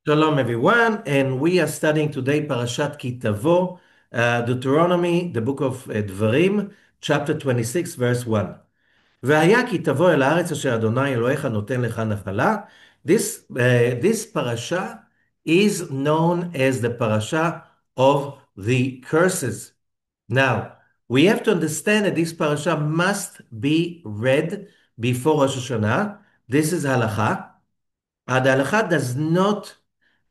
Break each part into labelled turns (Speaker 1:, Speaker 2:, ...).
Speaker 1: Shalom, everyone, and we are studying today Parashat Ki-Tavo, Deuteronomy, the book of Dvarim, chapter 26, verse 1. והיה כי תבוא אל הארץ אשר אדוני אלוהיך נותן לך נחלה. This parasha is known as the parasha of the curses. Now, we have to understand that this parasha must be read before Rosh Hashanah. This is halacha. The halacha does not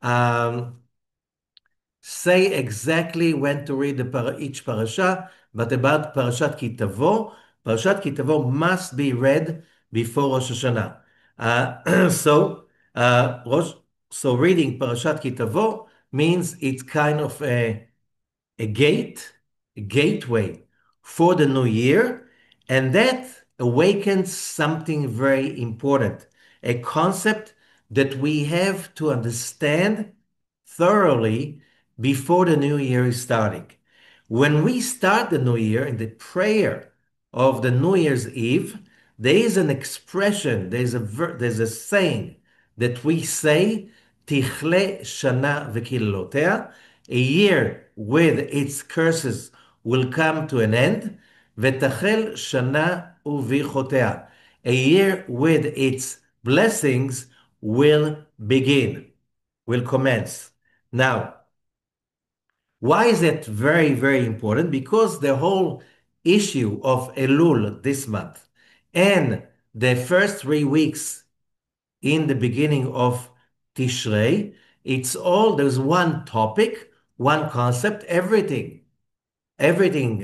Speaker 1: um, say exactly when to read each parasha, but about Parashat Ki-Tavo must be read before Rosh Hashanah. Uh, so, so reading Parashat Ki-Tavo means it's kind of a gate, a gateway for the new year, and that awakens something very important, a concept that we have to understand thoroughly before the new year is starting. When we start the new year in the prayer of the New Year's Eve, there is an expression, there's a saying that we say, Tichle Shana V'Kilalotea, a year with its curses will come to an end, V'Tachel Shana Uvichotea, a year with its blessings will begin, will commence. Now, why is that very, very important? Because the whole issue of Elul this month and the first 3 weeks in the beginning of Tishrei, there's one topic, one concept, everything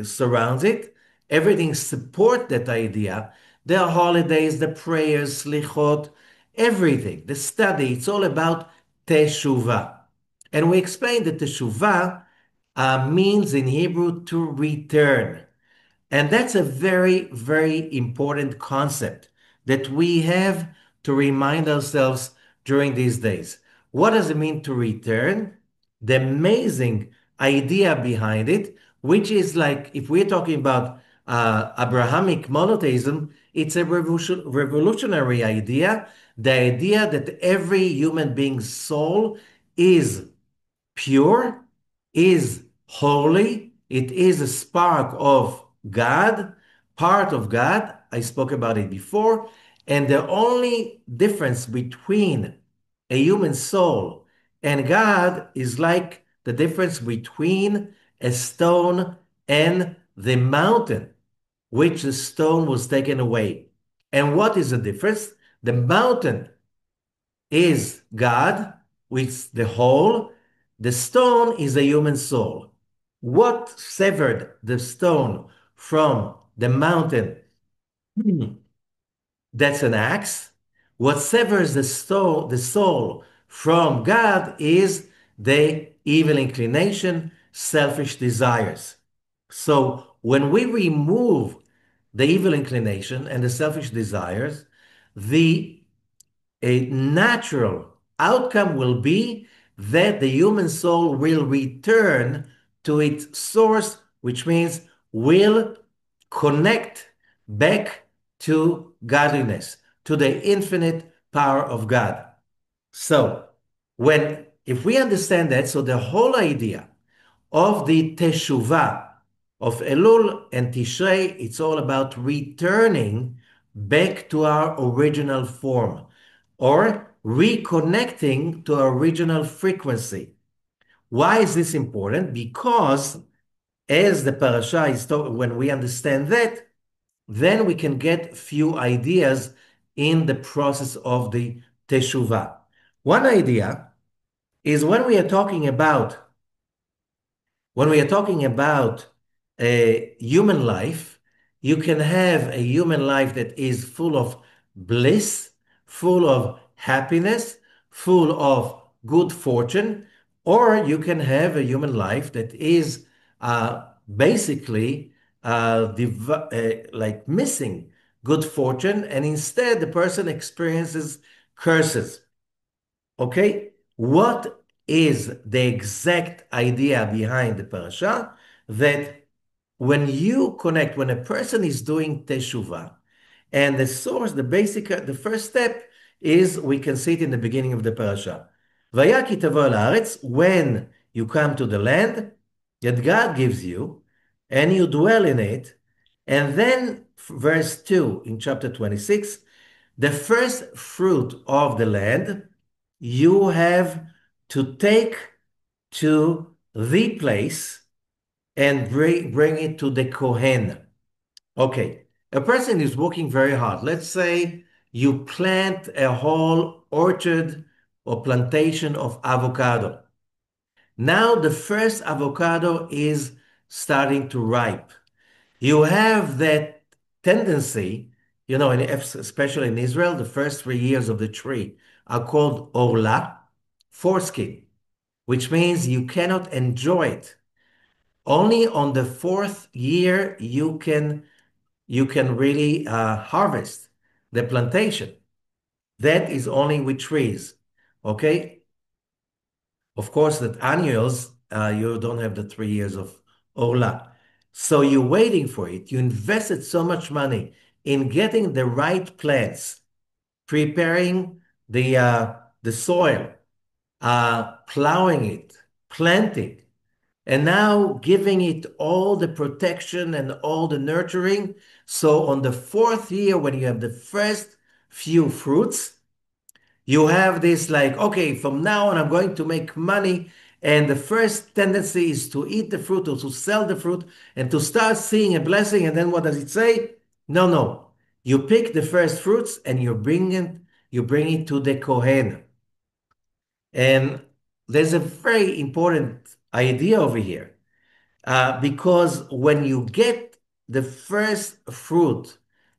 Speaker 1: surrounds it, everything supports that idea. The holidays, the prayers, slichot, everything, the study, it's all about teshuvah. And we explained that teshuvah means in Hebrew to return. And that's a very, very important concept that we have to remind ourselves during these days. What does it mean to return? The amazing idea behind it, which is like, if we're talking about Abrahamic monotheism, it's a revolutionary idea. The idea that every human being's soul is pure, is holy, it is a spark of God, part of God. I spoke about it before. And the only difference between a human soul and God is like the difference between a stone and the mountain, which the stone was taken away. And what is the difference? The mountain is God, with the whole. The stone is a human soul. What severed the stone from the mountain? That's an axe. What severs the soul from God is the evil inclination, selfish desires. So when we remove the evil inclination and the selfish desires, the a natural outcome will be that the human soul will return to its source, which means will connect back to godliness, to the infinite power of God. So, if we understand that, so the whole idea of the teshuvah of Elul and Tishrei, it's all about returning back to our original form or reconnecting to our original frequency. Why is this important? Because as the parasha is talking, when we understand that, then we can get few ideas in the process of the teshuvah. One idea is when we are talking about a human life, you can have a human life that is full of bliss, full of happiness, full of good fortune, or you can have a human life that is basically like missing good fortune, and instead the person experiences curses. Okay? What is the exact idea behind the parasha? That when you connect, when a person is doing teshuvah, and the source, the first step is, we can see it in the beginning of the parasha. והיה כי תבוא אל הארץ, when you come to the land that God gives you, and you dwell in it, and then verse 2 in chapter 26, the first fruit of the land you have to take to the place and bring it to the Kohen. Okay, a person is working very hard. Let's say you plant a whole orchard or plantation of avocado. Now the first avocado is starting to ripe. You have that tendency, especially in Israel, the first 3 years of the tree are called orla, foreskin, which means you cannot enjoy it. Only on the fourth year you can really harvest the plantation. That is only with trees. Okay. Of course, that annuals, you don't have the 3 years of Orla. So you're waiting for it. You invested so much money in getting the right plants, preparing the soil, plowing it, planting, and now giving it all the protection and all the nurturing. So on the fourth year, when you have the first few fruits, you have this like, okay, from now on, I'm going to make money. And the first tendency is to eat the fruit or to sell the fruit and to start seeing a blessing. And then what does it say? No, no. You pick the first fruits and you bring it to the Kohen. And there's a very important idea over here. Because when you get the first fruit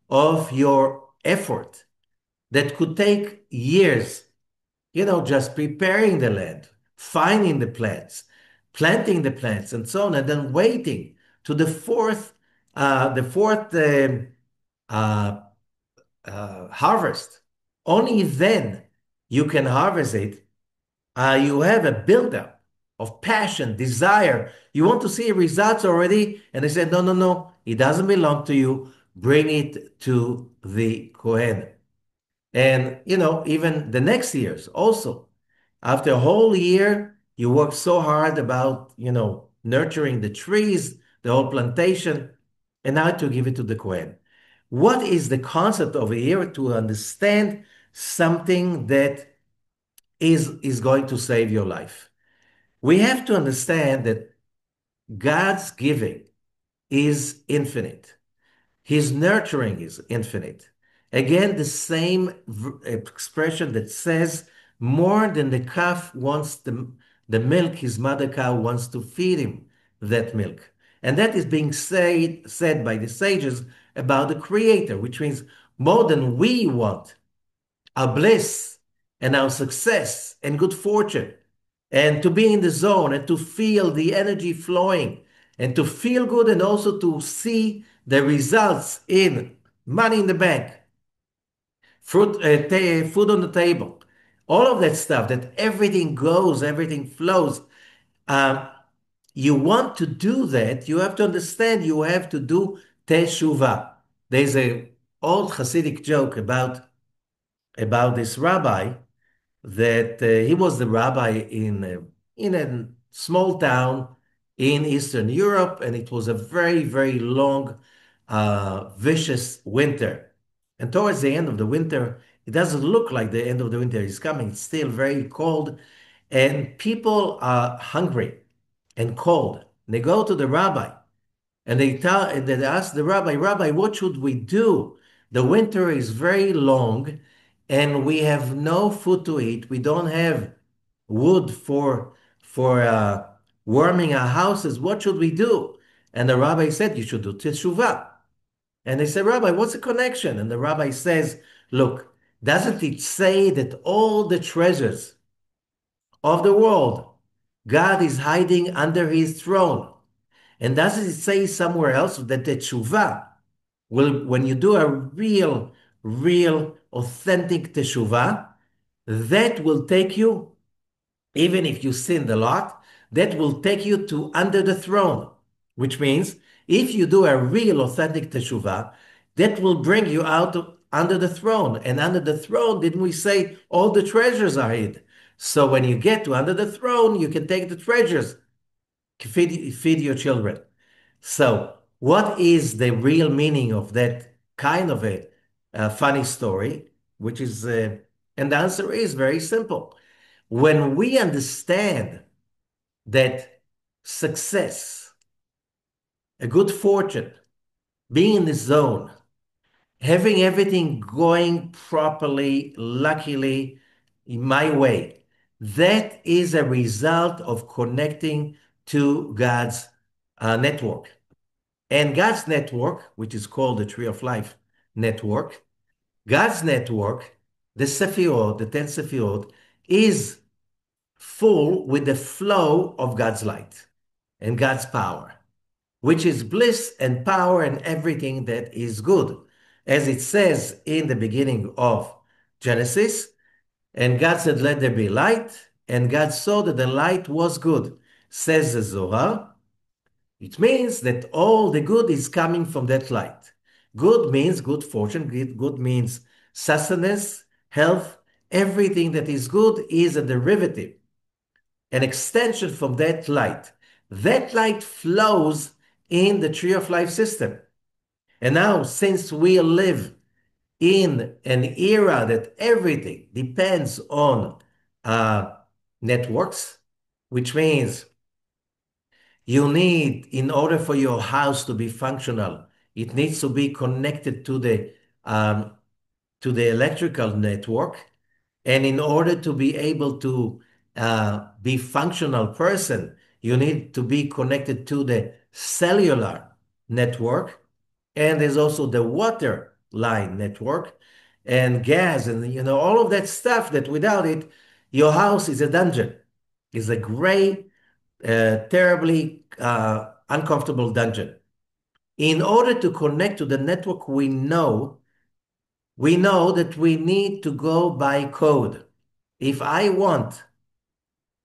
Speaker 1: of your effort that could take years, just preparing the land, finding the plants, planting the plants, and so on, and then waiting to the fourth uh, harvest. Only then you can harvest it. You have a buildup of passion, desire. You want to see results already, and they said, no, no, no, it doesn't belong to you. Bring it to the Kohen. And, even the next years also, after a whole year, you work so hard about, nurturing the trees, the whole plantation, and now to give it to the Kohen. What is the concept over here to understand something that is going to save your life? We have to understand that God's giving is infinite. His nurturing is infinite. Again, the same expression that says, more than the calf wants the milk, his mother cow wants to feed him that milk. And that is being said by the sages about the Creator, which means more than we want our bliss and our success and good fortune, and to be in the zone and to feel the energy flowing and to feel good, and also to see the results in money in the bank, food on the table, all of that stuff, that everything goes, everything flows. Um, you want to do that, you have to understand you have to do teshuvah. There's a old Hasidic joke about this rabbi that he was the rabbi in a small town in Eastern Europe, and it was a very, very long, vicious winter. And towards the end of the winter, it doesn't look like the end of the winter is coming. It's still very cold, and people are hungry and cold. They go to the rabbi, and they ask the rabbi, Rabbi, what should we do? The winter is very long and we have no food to eat. We don't have wood for warming our houses. What should we do? And the rabbi said, you should do teshuvah. And they said, Rabbi, what's the connection? And the rabbi says, look, doesn't it say that all the treasures of the world, God is hiding under his throne? And doesn't it say somewhere else that the teshuvah will, when you do a real, authentic teshuvah, that will take you, even if you sinned a lot, that will take you to under the throne, which means if you do a real, authentic teshuvah, that will bring you out under the throne. And under the throne, didn't we say all the treasures are hid? So when you get to under the throne, you can take the treasures, feed your children. So what is the real meaning of that kind of a funny story? Which is, and the answer is very simple. When we understand that success, a good fortune, being in the zone, having everything going properly, luckily, in my way, that is a result of connecting to God's network. And God's network, which is called the Tree of Life network, God's network, the Sefirot, the 10 Sefirot, is full with the flow of God's light and God's power, which is bliss and power and everything that is good. As it says in the beginning of Genesis, and God said, let there be light, and God saw that the light was good, says the Zohar. It means that all the good is coming from that light. Good means good fortune, good means sustenance, health, everything that is good is a derivative, an extension from that light. That light flows in the tree of life system. And now, since we live in an era that everything depends on uh, networks, which means you need, in order for your house to be functional, it needs to be connected um, to the electrical network. And in order to be able to be functional person, you need to be connected to the cellular network. And there's also the water line network and gas and all of that stuff that without it, your house is a dungeon, is a gray, terribly uncomfortable dungeon. In order to connect to the network, we know that we need to go by code. If I want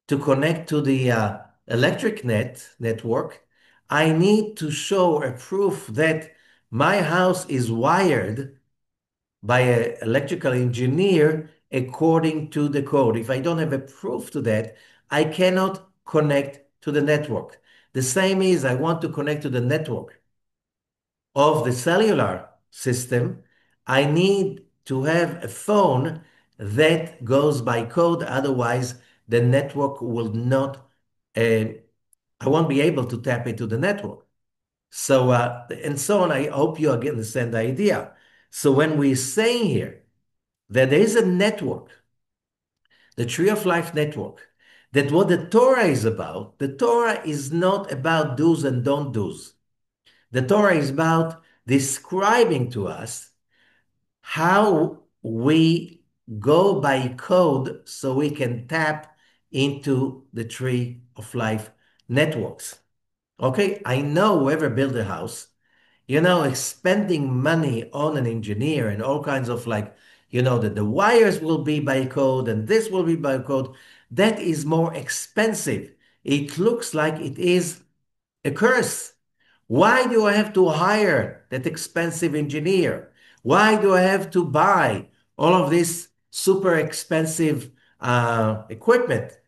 Speaker 1: to connect to the electric network, I need to show a proof that my house is wired by an electrical engineer according to the code. If I don't have a proof to that, I cannot connect to the network. The same is I want to connect to the network of the cellular system. I need to have a phone that goes by code. Otherwise, the network will not, uh, I won't be able to tap into the network. So, and so on. I hope you understand the idea. So when we're saying here that there is a network, the Tree of Life network, that what the Torah is about, the Torah is not about do's and don't do's. The Torah is about describing to us how we go by code so we can tap into the Tree of Life networks. Okay, I know whoever built a house, expending money on an engineer and all kinds of that the wires will be by code and this will be by code. That is more expensive. It looks like it is a curse. Why do I have to hire that expensive engineer? Why do I have to buy all of this super expensive equipment?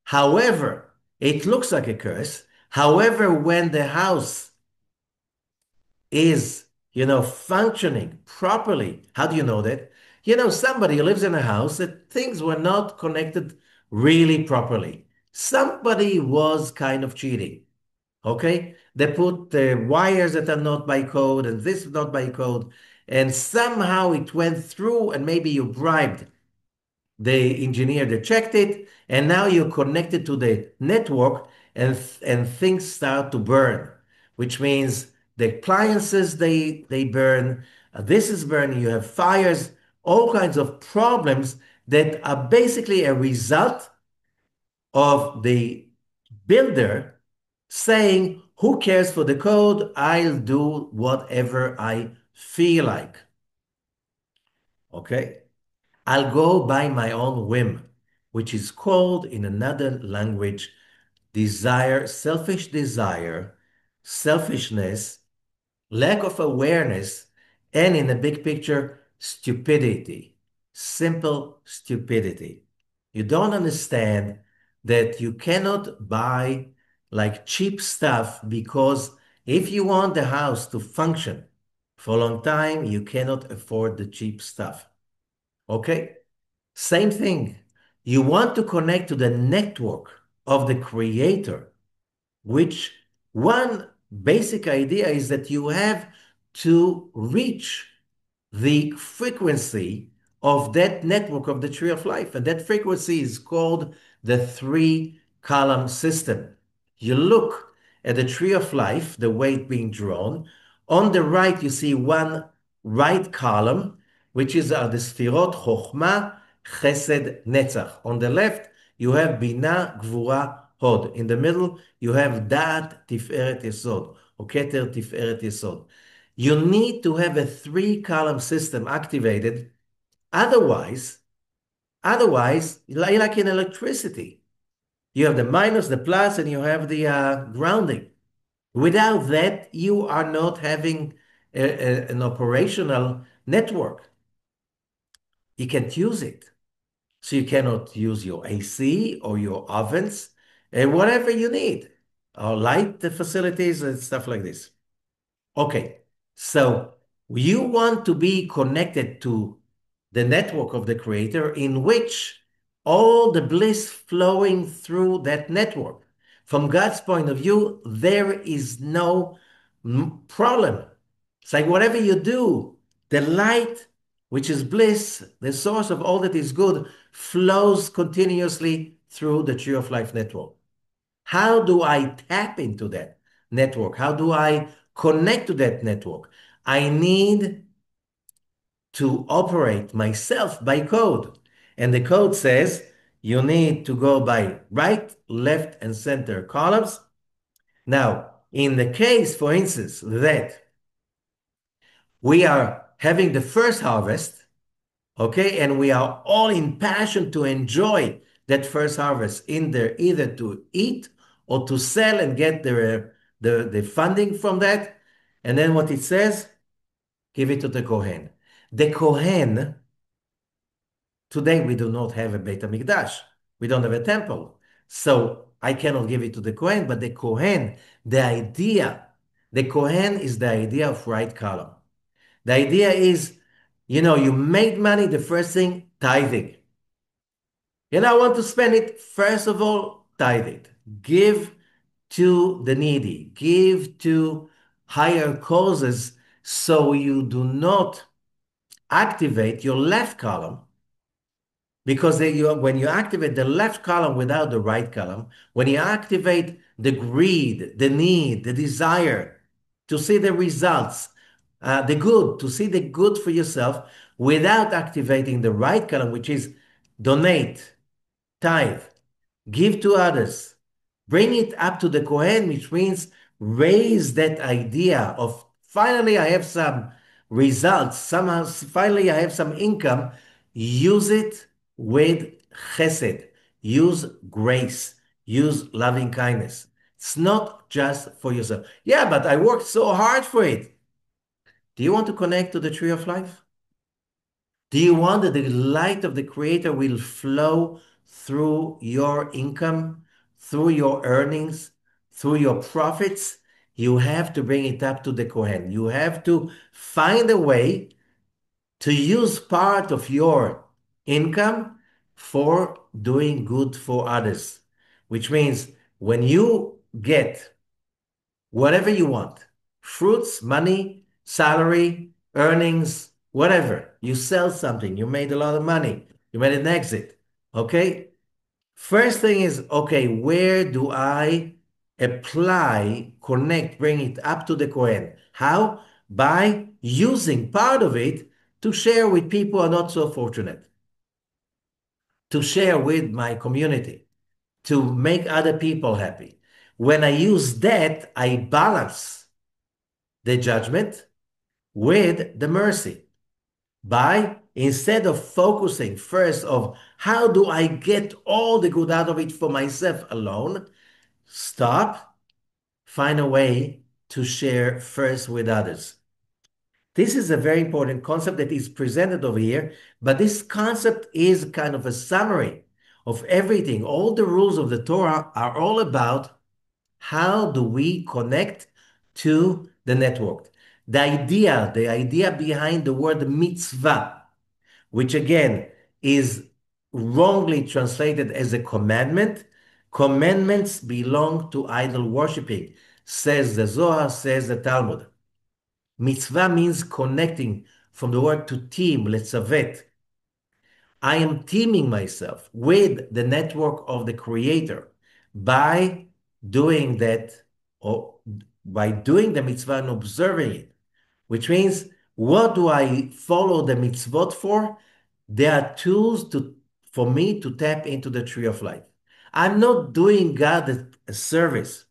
Speaker 1: However, it looks like a curse. However, when the house is, functioning properly. How do you know that? Somebody lives in a house that things were not connected really properly. Somebody was kind of cheating. Okay? They put wires that are not by code and this is not by code. And somehow it went through, and maybe you bribed the engineer that checked it, and now you're connected to the network, and things start to burn, which means the appliances they burn, this is burning, you have fires, all kinds of problems that are basically a result of the builder saying, who cares for the code? I'll do whatever I feel like. Okay? I'll go by my own whim, which is called in another language desire, selfishness, lack of awareness, and in the big picture, stupidity, simple stupidity. You don't understand that you cannot buy like cheap stuff because if you want the house to function for a long time, you cannot afford the cheap stuff. Okay? Same thing. You want to connect to the network of the creator, which one basic idea is that you have to reach the frequency of that network of the tree of life. And that frequency is called the three-column system. You look at the tree of life, the way it's being drawn. On the right, you see one right column, which is the Sfirot, Chochmah, Chesed, Netzach. On the left, you have Bina, Gvura, Hod. In the middle, you have Da'at, Tiferet, Yesod, or Keter, Tiferet, Yesod. You need to have a three-column system activated. Otherwise, like in electricity, you have the minus, the plus, and you have the grounding. Without that, you are not having an operational network. You can't use it. So you cannot use your AC or your ovens, whatever you need, or light the facilities and stuff like this. Okay, so you want to be connected to the network of the creator in which all the bliss flowing through that network. From God's point of view, there is no problem. It's like whatever you do, the light, which is bliss, the source of all that is good, flows continuously through the Tree of Life network. How do I tap into that network? How do I connect to that network? I need to operate myself by code. And the code says you need to go by right, left, and center columns. Now, in the case, for instance, that we are having the first harvest, okay, and we are all in passion to enjoy that first harvest in there, either to eat or to sell and get the funding from that. And then what it says, give it to the Kohen. The Kohen, today we do not have a Beit HaMikdash. We don't have a temple. So I cannot give it to the Kohen, but the Kohen, the Kohen is the idea of right column. The idea is, you made money, the first thing, tithing. I want to spend it, first of all, tithe it. Give to the needy. Give to higher causes so you do not activate your left column because when you activate the left column without the right column, when you activate the greed, the need, the desire to see the results, the good, to see the good for yourself without activating the right column, which is donate, tithe, give to others, bring it up to the Kohen, which means raise that idea of finally I have some results, somehow finally I have some income, use it with chesed, use grace, use loving kindness. It's not just for yourself. Yeah, but I worked so hard for it. Do you want to connect to the tree of life? Do you want that the light of the Creator will flow through your income, through your earnings, through your profits? You have to bring it up to the Kohen. You have to find a way to use part of your income for doing good for others, which means when you get whatever you want, fruits, money, salary, earnings, whatever. You sell something, you made a lot of money, you made an exit. Okay. First thing is, okay, where do I apply, connect, bring it up to the Kohen? How? By using part of it to share with people who are not so fortunate, to share with my community, to make other people happy. When I use that, I balance the judgment with the mercy by instead of focusing first of how do I get all the good out of it for myself alone, stop, find a way to share first with others. This is a very important concept that is presented over here, but this concept is kind of a summary of everything. All the rules of the Torah are all about how do we connect to the network. The idea behind the word mitzvah, which again is wrongly translated as a commandment. Commandments belong to idol worshiping, says the Zohar, says the Talmud. Mitzvah means connecting from the word to team, letzavet. I am teaming myself with the network of the Creator by doing that, or by doing the mitzvah and observing it, which means what do I follow the mitzvot for? They are tools for me to tap into the tree of life. I'm not doing God a service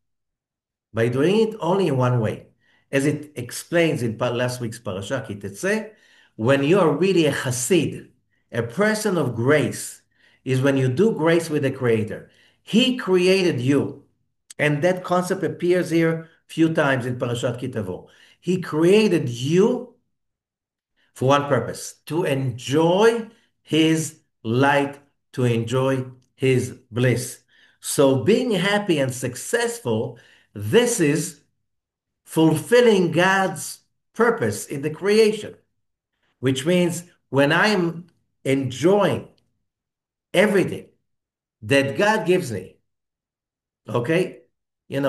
Speaker 1: by doing it only in one way. As it explains in last week's Parashah, Ki-Tavo, when you are really a chassid, a person of grace, is when you do grace with the Creator. He created you. And that concept appears here a few times in Parashat Ki-Tavo. He created you for one purpose, to enjoy his light, to enjoy his bliss. So being happy and successful, this is fulfilling God's purpose in the creation, which means when I'm enjoying everything that God gives me, okay?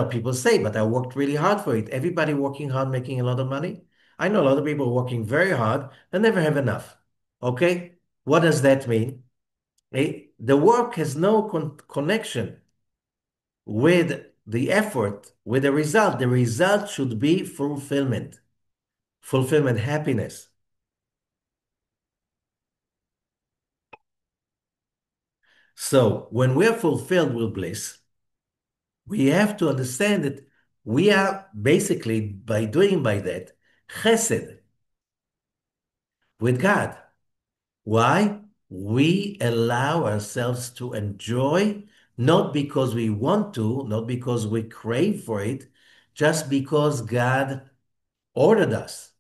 Speaker 1: People say, but I worked really hard for it. Everybody working hard, making a lot of money. I know a lot of people working very hard and never have enough. Okay? What does that mean? The work has no connection with the effort, with the result. The result should be fulfillment, happiness. So when we are fulfilled with bliss, we have to understand that we are basically, by that, chesed with God. Why? We allow ourselves to enjoy, not because we want to, not because we crave for it, just because God ordered us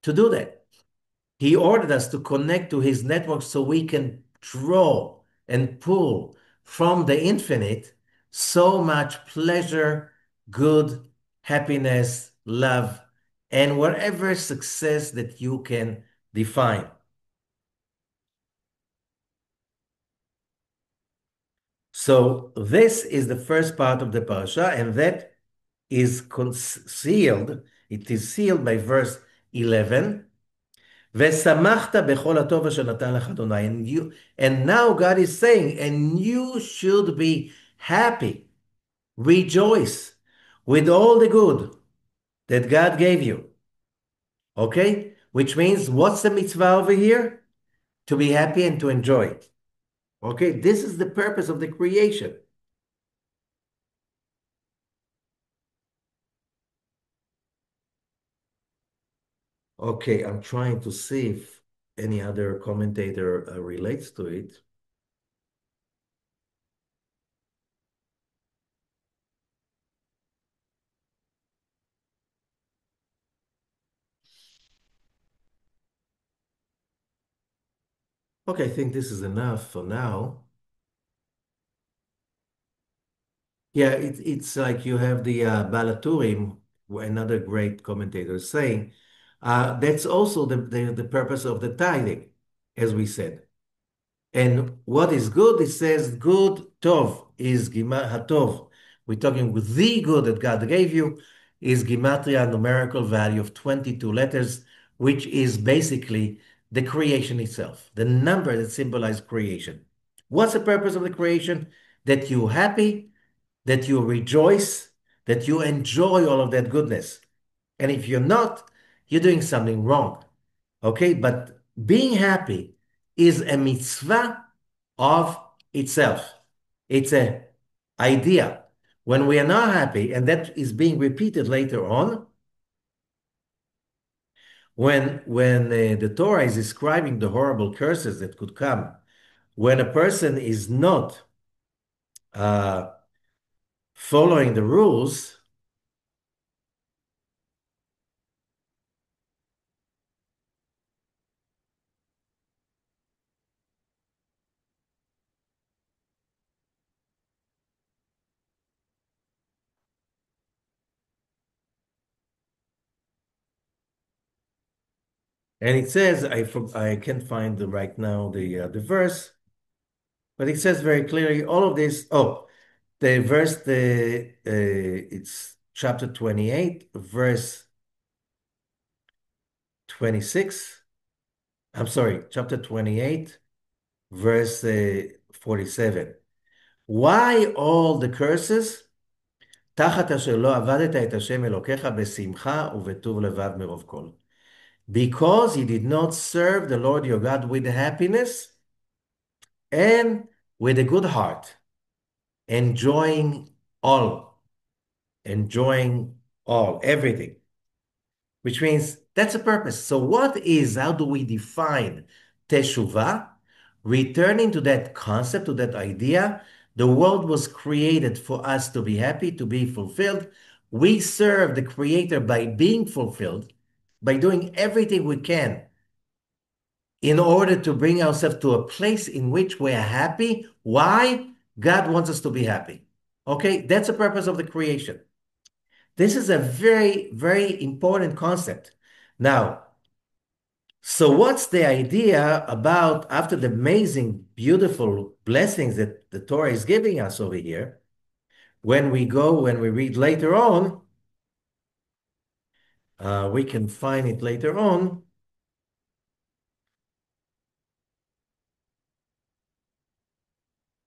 Speaker 1: to do that. He ordered us to connect to his network so we can draw and pull from the infinite so much pleasure, good, happiness, love, and whatever success that you can define. So this is the first part of the parasha, and that is concealed. It is sealed by verse 11. ושמחת בכל הטוב אשר נתן לך אדוני. And now God is saying, and you should be happy, rejoice with all the good that God gave you. Okay? Which means, what's the mitzvah over here? To be happy and to enjoy. Okay? This is the purpose of the creation. Okay, I'm trying to see if any other commentator relates to it. Okay, I think this is enough for now. Yeah, it's like you have the Balaturim, another great commentator, saying that's also the purpose of the tithing, as we said. And what is good? It says good, tov, is hatov. We're talking with the good that God gave you, is gematria, numerical value of 22 letters, which is basically the creation itself, the number that symbolizes creation. What's the purpose of the creation? That you're happy, that you rejoice, that you enjoy all of that goodness. And if you're not, you're doing something wrong. Okay? But being happy is a mitzvah of itself. It's a idea. When we are not happy, and that is being repeated later on, when the Torah is describing the horrible curses that could come, when a person is not uh, following the rules, And it says, I can't find right now the verse, but it says very clearly all of this. Oh, the verse, it's chapter 28, verse 26. I'm sorry, chapter 28, verse 47. Why all the curses? תחת אשר לא עבדת את השם אלוקיך בשמחה ובטוב לבב מרוב כל. Because you did not serve the Lord your God with happiness and with a good heart, enjoying all, enjoying all, everything, which means that's a purpose. So how do we define teshuvah? Returning to that concept, to that idea, the world was created for us to be happy, to be fulfilled. We serve the Creator by being fulfilled, by doing everything we can in order to bring ourselves to a place in which we are happy. Why? God wants us to be happy. Okay, that's the purpose of the creation. This is a very, very important concept. Now, so what's the idea about after the amazing, beautiful blessings that the Torah is giving us over here? When we read later on, we can find it later on.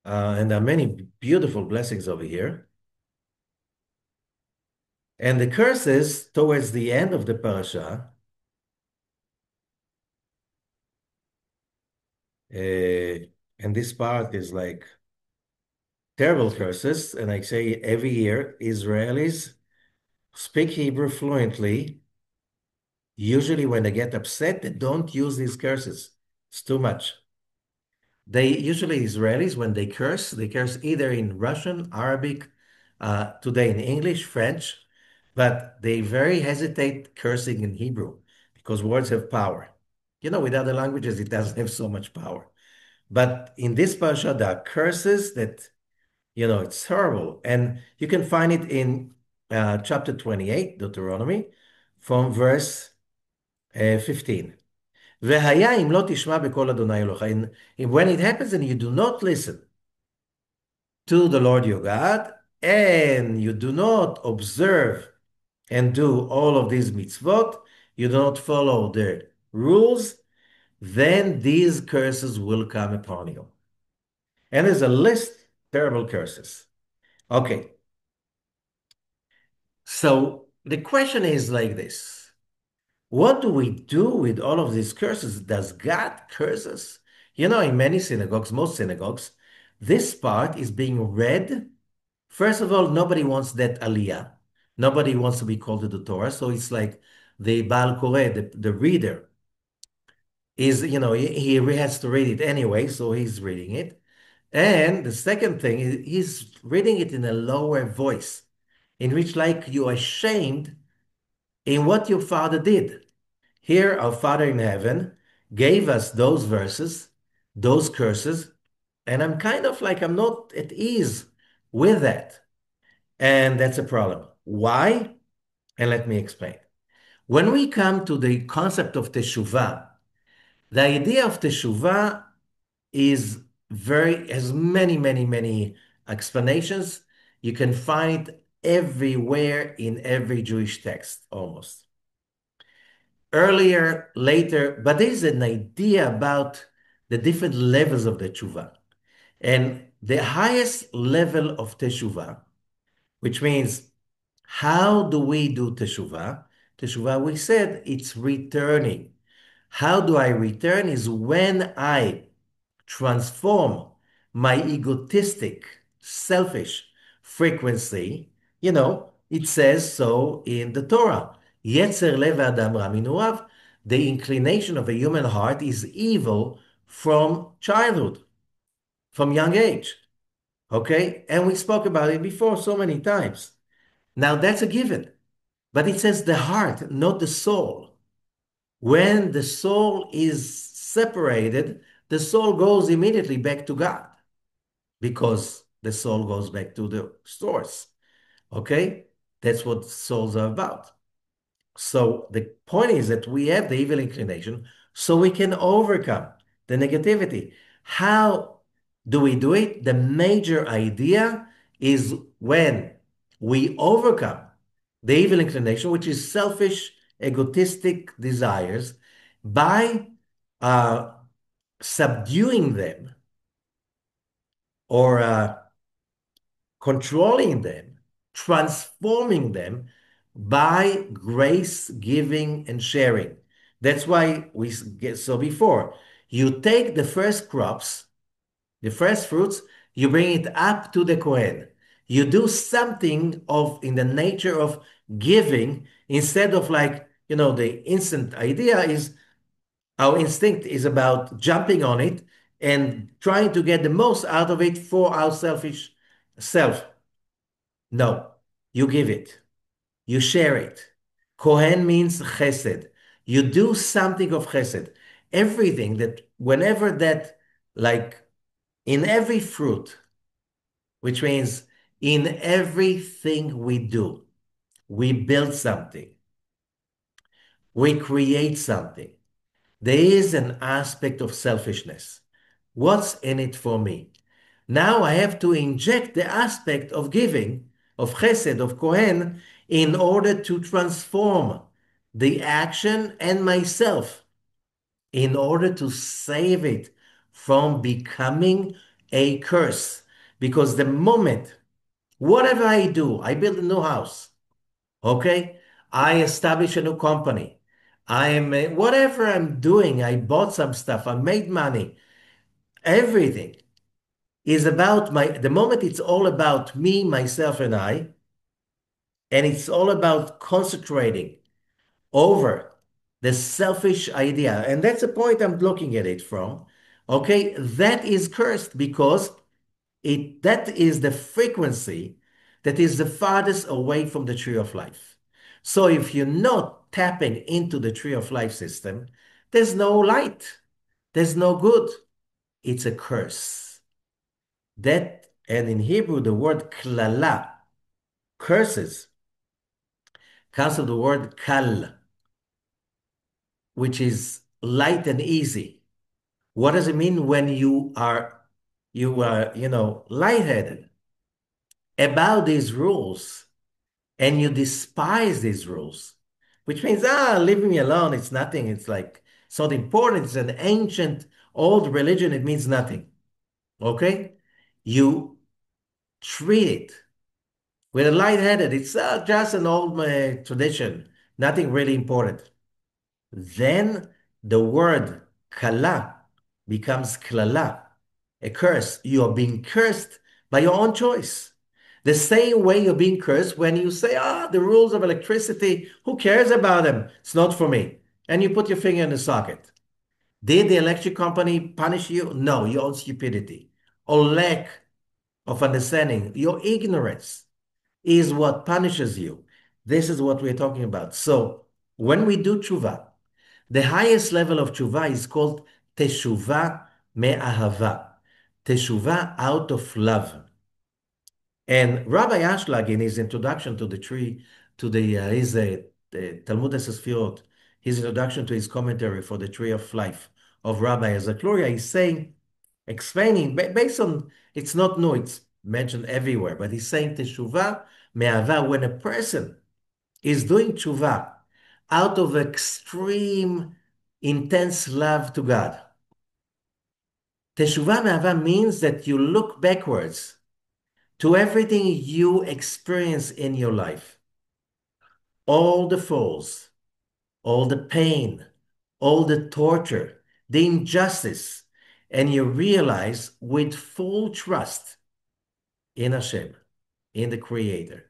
Speaker 1: And there are many beautiful blessings over here. And the curses towards the end of the parasha, and this part is like terrible curses. And I say every year, Israelis speak Hebrew fluently. Usually when they get upset, they don't use these curses. It's too much. Israelis, when they curse either in Russian, Arabic, today in English, French, but they very hesitate cursing in Hebrew because words have power. With other languages, it doesn't have so much power. But in this parasha, there are curses that, it's horrible. And you can find it in chapter 28, Deuteronomy, from verse 15. והיה אם לא תשמע בקול אדוני אלוהיך. And when it happens and you do not listen to the Lord your God, and you do not observe and do all of these mitzvot, you do not follow the rules, then these curses will come upon you. And there's a list, terrible curses. Okay. So the question is like this. What do we do with all of these curses? Does God curse us? In many synagogues, most synagogues, this part is being read. First of all, nobody wants that aliyah. Nobody wants to be called to the Torah. So it's like the Baal Koreh, the reader, he has to read it anyway, so he's reading it. And the second thing is he's reading it in a lower voice, in which like you are ashamed in what your father did. Here, our Father in heaven gave us those verses, those curses, and I'm kind of like I'm not at ease with that. And that's a problem. Why? And let me explain. When we come to the concept of teshuvah, the idea of teshuvah has many, many, many explanations. You can find it everywhere in every Jewish text, almost. Earlier, later, but there's an idea about the different levels of the teshuvah. And the highest level of teshuvah, which means how do we do teshuvah? Teshuvah, we said it's returning. How do I return? Is when I transform my egotistic, selfish frequency. It says so in the Torah. Yetzer lev adam ra minuav. The inclination of a human heart is evil from childhood, from young age. Okay? And we spoke about it before so many times. Now that's a given. But it says the heart, not the soul. When the soul is separated, the soul goes immediately back to God because the soul goes back to the source. Okay? That's what souls are about. So the point is that we have the evil inclination so we can overcome the negativity. How do we do it? The major idea is when we overcome the evil inclination, which is selfish, egotistic desires, by uh, subduing them or controlling them, transforming them by grace giving and sharing. That's why we get so before you take the first crops, the first fruits, you bring it up to the Kohen. You do something of in the nature of giving instead of like, the instant idea is our instinct is about jumping on it and trying to get the most out of it for our selfish self. No, you give it, you share it. Kohen means chesed. You do something of chesed. Everything that, whenever that, like in every fruit, which means in everything we do, we build something, we create something. There is an aspect of selfishness. What's in it for me? Now I have to inject the aspect of giving, of chesed, of Kohen, in order to transform the action and myself, in order to save it from becoming a curse. Because the moment, whatever I do, I build a new house, okay? I establish a new company. Whatever I'm doing, I bought some stuff, I made money, everything is about the moment it's all about me, myself, and I, and it's all about concentrating over the selfish idea. And that's the point I'm looking at it from. Okay, that is cursed because that is the frequency that is the farthest away from the tree of life. So if you're not tapping into the tree of life system, there's no light, there's no good. It's a curse. And in Hebrew, the word klala, curses, comes from the word kal, which is light and easy. What does it mean when you are lightheaded about these rules and you despise these rules, which means, leave me alone. It's nothing. It's not important. It's an ancient old religion. It means nothing. Okay? You treat it with a lightheaded. It's just an old tradition, nothing really important. Then the word kala becomes klala, a curse. You are being cursed by your own choice. The same way you're being cursed when you say, the rules of electricity, who cares about them? It's not for me. And you put your finger in the socket. Did the electric company punish you? No, your own stupidity or lack of understanding, your ignorance is what punishes you. This is what we're talking about. So when we do tshuva, the highest level of tshuva is called teshuva me'ahava, teshuva out of love. And Rabbi Ashlag, in his introduction to the tree, to the Talmud Sefirot, his introduction to his commentary for the Tree of Life of Rabbi Zakloria, he's saying, explaining, based on, it's not new, it's mentioned everywhere, but he's saying teshuva me'ahava, when a person is doing tshuva out of extreme, intense love to God. Teshuvah me'ahava means that you look backwards to everything you experience in your life, all the falls, all the pain, all the torture, the injustice, and you realize with full trust in Hashem, in the Creator,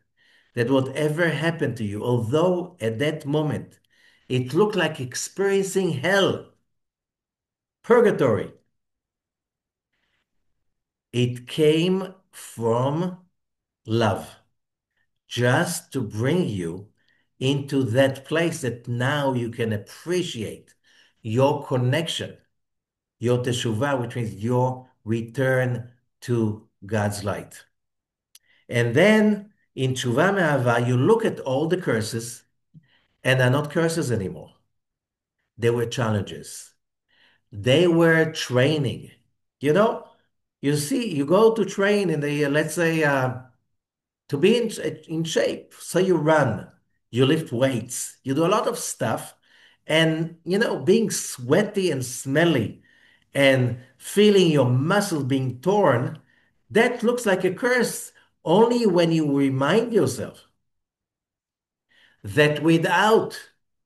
Speaker 1: that whatever happened to you, although at that moment it looked like experiencing hell, purgatory, it came from love, just to bring you into that place that now you can appreciate your connection, your teshuvah, which means your return to God's light. And then in Teshuvah Me'ahava, you look at all the curses And are not curses anymore. They were challenges. They were training. You know, you see, you go to train in the, let's say, to be in shape. So you run, you lift weights, you do a lot of stuff. And, being sweaty and smelly and feeling your muscles being torn, that looks like a curse only when you remind yourself that without,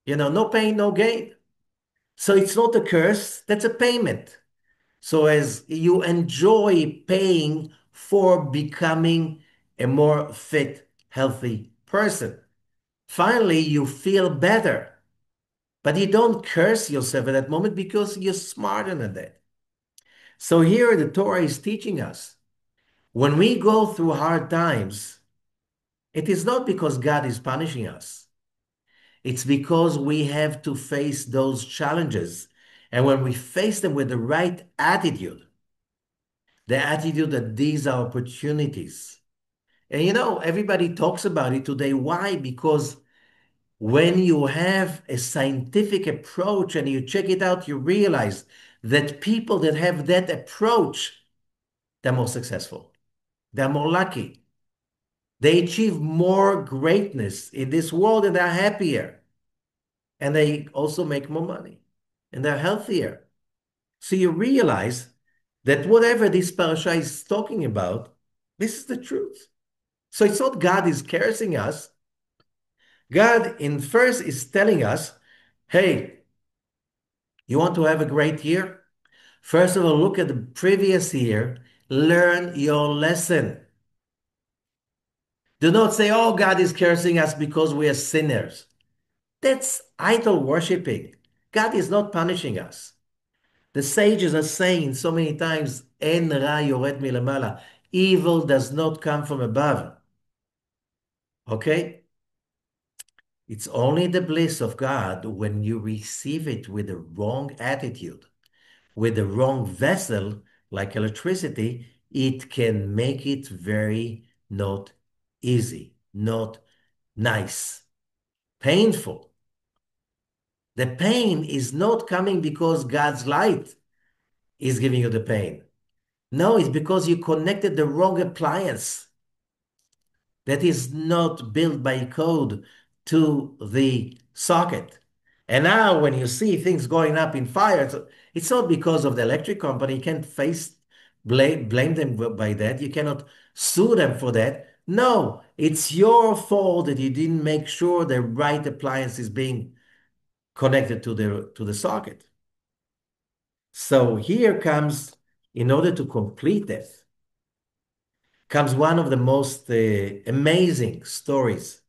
Speaker 1: no pain, no gain. So it's not a curse, that's a payment. So as you enjoy paying for becoming a more fit, healthy person, finally you feel better. But you don't curse yourself at that moment because you're smarter than that. So here the Torah is teaching us when we go through hard times, it is not because God is punishing us. It's because we have to face those challenges. And when we face them with the right attitude, the attitude that these are opportunities. And everybody talks about it today. Why? Because when you have a scientific approach and you check it out, you realize that people that have that approach, they're more successful. They're more lucky. They achieve more greatness in this world and they're happier. And they also make more money and they're healthier. So you realize that whatever this parasha is talking about, this is the truth. So it's not God is cursing us. God in first is telling us, hey, you want to have a great year? First of all, look at the previous year, learn your lesson. Do not say, oh, God is cursing us because we are sinners. That's idol worshiping. God is not punishing us. The sages are saying so many times, En ra yored milamala. Evil does not come from above. Okay? It's only the bliss of God when you receive it with the wrong attitude, with the wrong vessel, like electricity, it can make it very not easy, not nice, painful. The pain is not coming because God's light is giving you the pain. No, it's because you connected the wrong appliance that is not built by code to the socket. And now when you see things going up in fire, it's not because of the electric company. You can't blame them by that. You cannot sue them for that. No, it's your fault that you didn't make sure the right appliance is being connected to the socket. So here comes, in order to complete this, comes one of the most amazing stories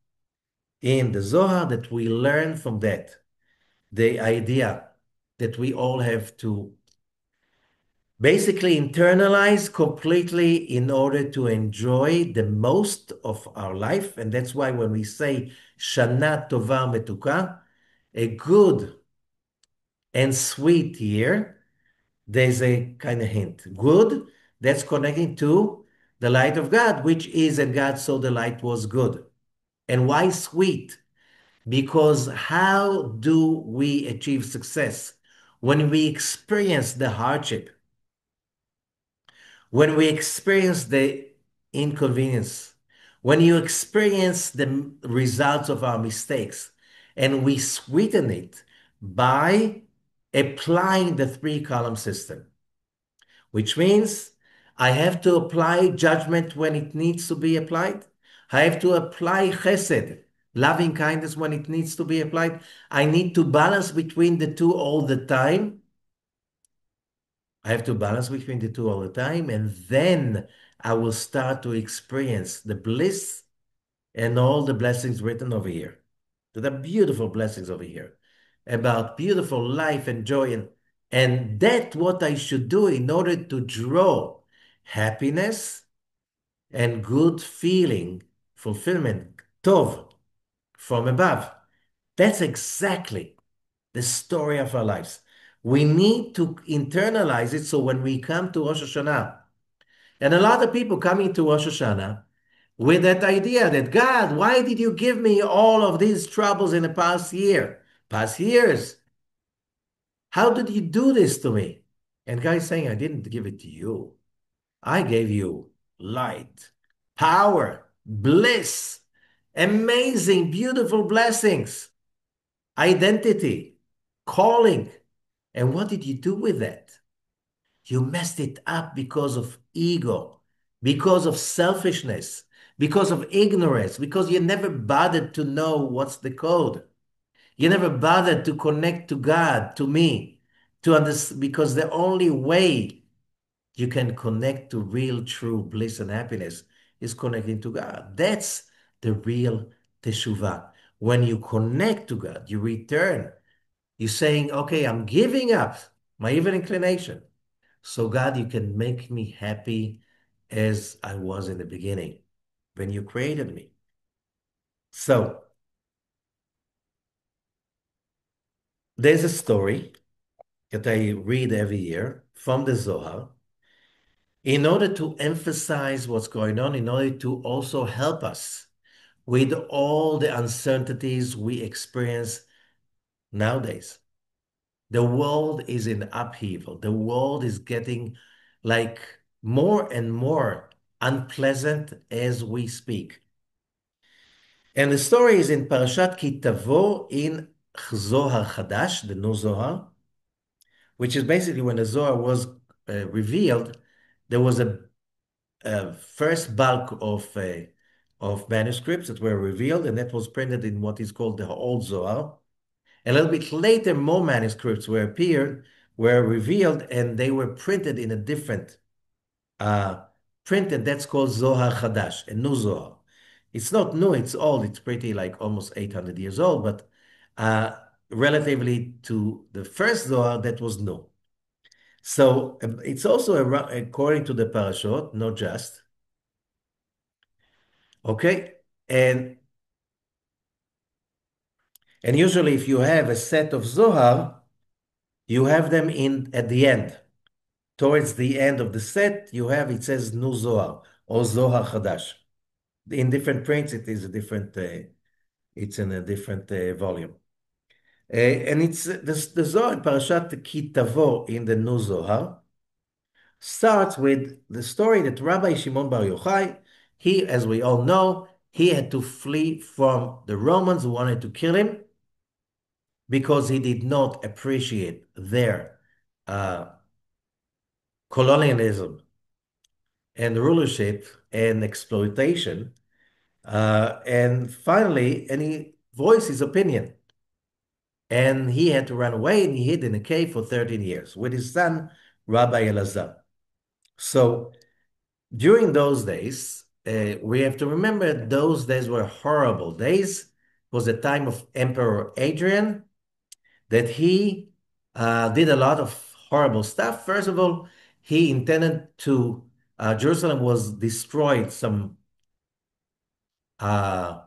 Speaker 1: in the Zohar that we learn from that. The idea that we all have to basically internalize completely in order to enjoy the most of our life. And that's why when we say Shana Tova Metuka, a good and sweet year, there's a kind of hint. Good, that's connecting to the light of God, which is, and God saw the light was good. And why sweet? Because how do we achieve success? When we experience the hardship, when we experience the inconvenience, when you experience the results of our mistakes, and we sweeten it by applying the three-column system, which means I have to apply judgment when it needs to be applied. I have to apply chesed, loving kindness when it needs to be applied. I need to balance between the two all the time. I have to balance between the two all the time, and then I will start to experience the bliss and all the blessings written over here. The beautiful blessings over here about beautiful life and joy. And that's what I should do in order to draw happiness and good feeling, fulfillment, tov, from above. That's exactly the story of our lives. We need to internalize it so when we come to Rosh Hashanah, and a lot of people coming to Rosh Hashanah, with that idea that God, why did you give me all of these troubles in the past years? How did you do this to me? And God is saying, I didn't give it to you. I gave you light, power, bliss, amazing, beautiful blessings, identity, calling. And what did you do with that? You messed it up because of ego, because of selfishness, because of ignorance, because you never bothered to know what's the code. You never bothered to connect to God, to me, to understand, because the only way you can connect to real, true bliss and happiness is connecting to God. That's the real teshuvah. When you connect to God, you return. You're saying, okay, I'm giving up my evil inclination. So, God, you can make me happy as I was in the beginning when you created me. So, there's a story that I read every year from the Zohar in order to emphasize what's going on, in order to also help us with all the uncertainties we experience nowadays. The world is in upheaval. The world is getting like more and more unpleasant as we speak. And the story is in Parashat Ki-Tavo in Zohar Chadash, the new Zohar, which is basically when the Zohar was revealed, there was a first bulk of manuscripts that were revealed, and that was printed in what is called the Old Zohar. A little bit later, more manuscripts were revealed, and they were printed in a different uh, printed. That's called Zohar Chadash, a new Zohar. It's not new, it's old. It's pretty like almost 800 years old, but relatively to the first Zohar, that was new. So it's also according to the Parashot, not just. Okay. And and usually if you have a set of Zohar, you have them in at the end. Towards the end of the set, you have it says Nu Zohar or Zohar Chadash. In different prints, it is a different. It's in a different volume, and it's the Zohar Parashat Ki-Tavo in the Nu Zohar starts with the story that Rabbi Shimon Bar Yochai, he, as we all know, he had to flee from the Romans who wanted to kill him because he did not appreciate their uh, colonialism and rulership and exploitation. And finally, and he voiced his opinion. And he had to run away and he hid in a cave for 13 years with his son, Rabbi Elazar. So during those days, we have to remember those days were horrible days. It was the time of Emperor Adrian that he did a lot of horrible stuff. First of all, he intended to, Jerusalem was destroyed uh,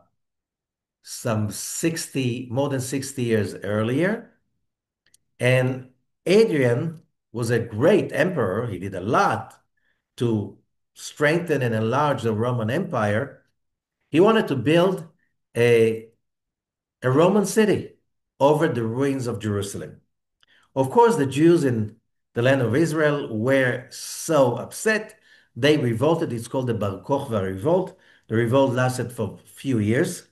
Speaker 1: some 60, more than 60 years earlier. And Adrian was a great emperor. He did a lot to strengthen and enlarge the Roman Empire. He wanted to build a, a Roman city over the ruins of Jerusalem. Of course, the Jews in the land of Israel were so upset. They revolted. It's called the Bar Kokhba revolt. The revolt lasted for a few years.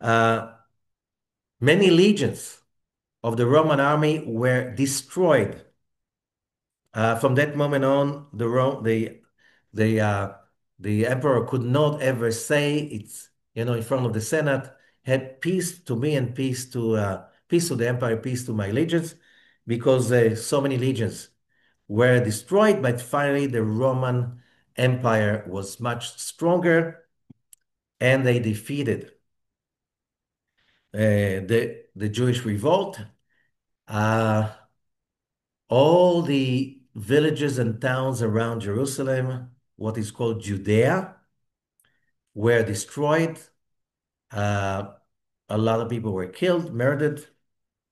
Speaker 1: Uh, Many legions of the Roman army were destroyed. From that moment on, the uh, the emperor could not ever say it's in front of the Senate, had peace to me and peace to the empire, peace to my legions, because so many legions were destroyed. But finally, the Roman Empire was much stronger, and they defeated the Jewish revolt. Uh, all the villages and towns around Jerusalem, what is called Judea, were destroyed. Uh, a lot of people were killed, murdered.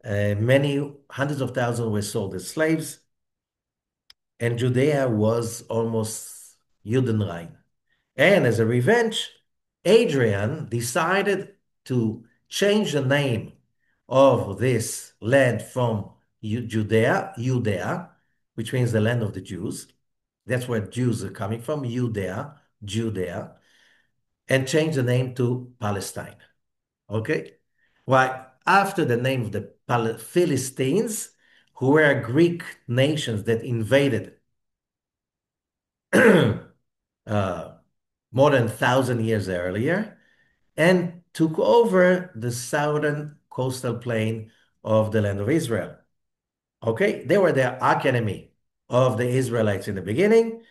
Speaker 1: Many hundreds of thousands were sold as slaves. And Judea was almost Judenrein. And as a revenge, Adrian decided to change the name of this land from Judea, which means the land of the Jews. That's where Jews are coming from, Judea, and change the name to Palestine. Okay? Why? After the name of the Philistines, who were Greek nations that invaded uh, more than 1,000 years earlier and took over the southern coastal plain of the land of Israel. Okay, they were the arch enemy of the Israelites in the beginning,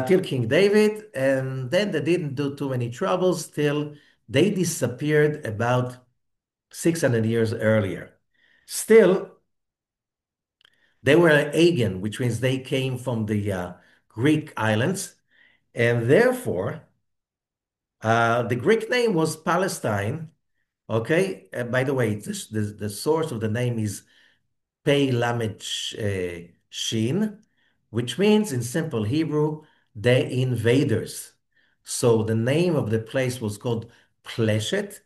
Speaker 1: till King David, and then they didn't do too many troubles till they disappeared about 600 years earlier. Still, they were Aegean, which means they came from the Greek islands, and therefore the Greek name was Palestine. Okay, by the way, the source of the name is Pei Lamed Shin, which means in simple Hebrew, the invaders. So the name of the place was called Pleshet,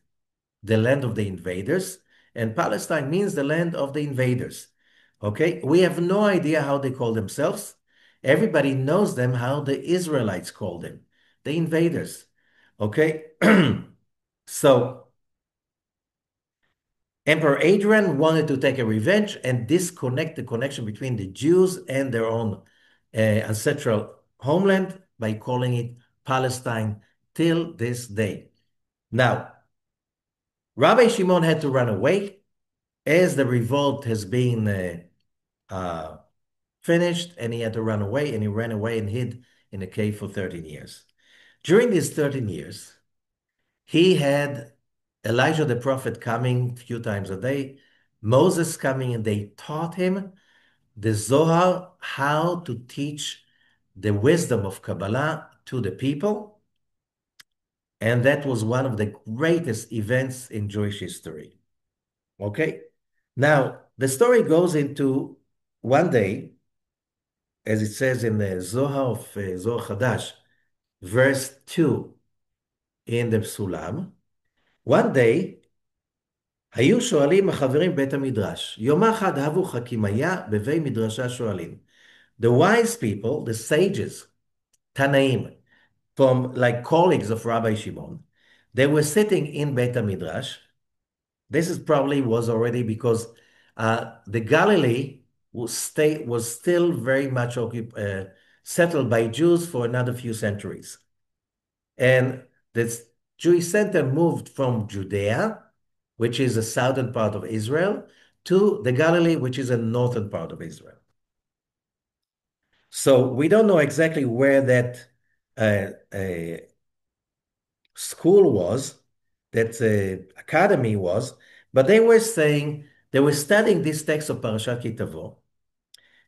Speaker 1: the land of the invaders, and Palestine means the land of the invaders. Okay, we have no idea how they call themselves. Everybody knows them how the Israelites call them, the invaders. Okay, so Emperor Adrian wanted to take a revenge and disconnect the connection between the Jews and their own ancestral homeland by calling it Palestine till this day. Now, Rabbi Shimon had to run away as the revolt has been finished, and he had to run away, and he ran away and hid in a cave for 13 years. During these 13 years, he had Elijah the prophet coming a few times a day, Moses coming, and they taught him the Zohar, how to teach the wisdom of Kabbalah to the people. And that was one of the greatest events in Jewish history. Okay? Now, the story goes into one day, as it says in the Zohar of Zohar Chadash, verse 2 in the Psulam. One day, היו שואלים החברים בית המדרש, יום אחד הבו חכימיה בבי מדרשה שואלים. The wise people, the sages, Tanaim, from like colleagues of Rabbi Shimon, they were sitting in Beit HaMidrash. This is probably was already because the Galilee was still very much settled by Jews for another few centuries. And the Jewish center moved from Judea, which is the southern part of Israel, to the Galilee, which is a northern part of Israel. So we don't know exactly where that school was, that academy was, but they were saying, they were studying this text of Parashah Ki-Tavo,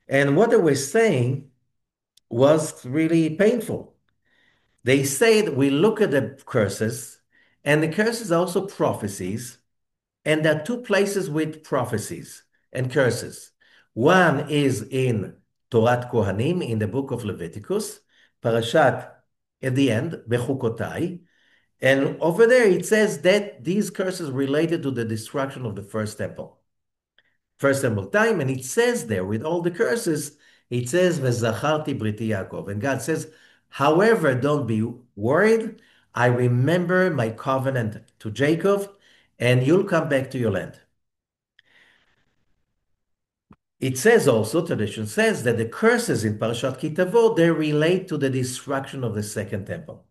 Speaker 1: and what they were saying was really painful. They said, we look at the curses, and the curses are also prophecies, and there are two places with prophecies and curses. One is in Torat Kohanim, in the book of Leviticus, Parashat, at the end, Bechukotai, and over there it says that these curses related to the destruction of the first temple time, and it says there with all the curses, it says, V'zacharti briti Yaakov, and God says, however, don't be worried, I remember my covenant to Jacob, and you'll come back to your land. It says also, tradition says, that the curses in Parashat Ki-Tavo, they relate to the destruction of the second temple.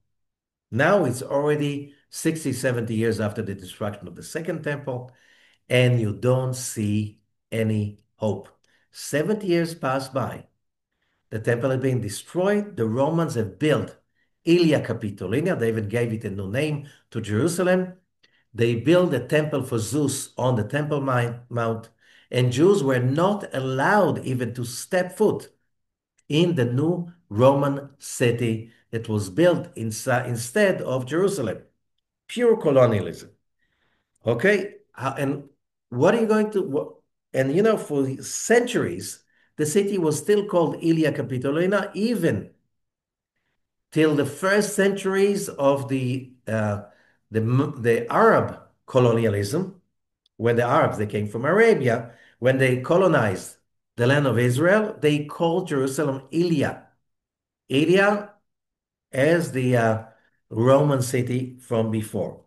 Speaker 1: Now it's already 60, 70 years after the destruction of the second temple, and you don't see any hope. 70 years passed by. The temple had been destroyed. The Romans have built Ilia Capitolina. They even gave it a new name to Jerusalem. They built a temple for Zeus on the Temple Mount, and Jews were not allowed even to step foot in the new Roman city that was built instead of Jerusalem. Pure colonialism. Okay? And what are you going to... And you know, for centuries, the city was still called Ilia Capitolina, even till the first centuries of the Arab colonialism, when the Arabs, they came from Arabia, when they colonized the land of Israel, they called Jerusalem Ilia. Ilia as the Roman city from before.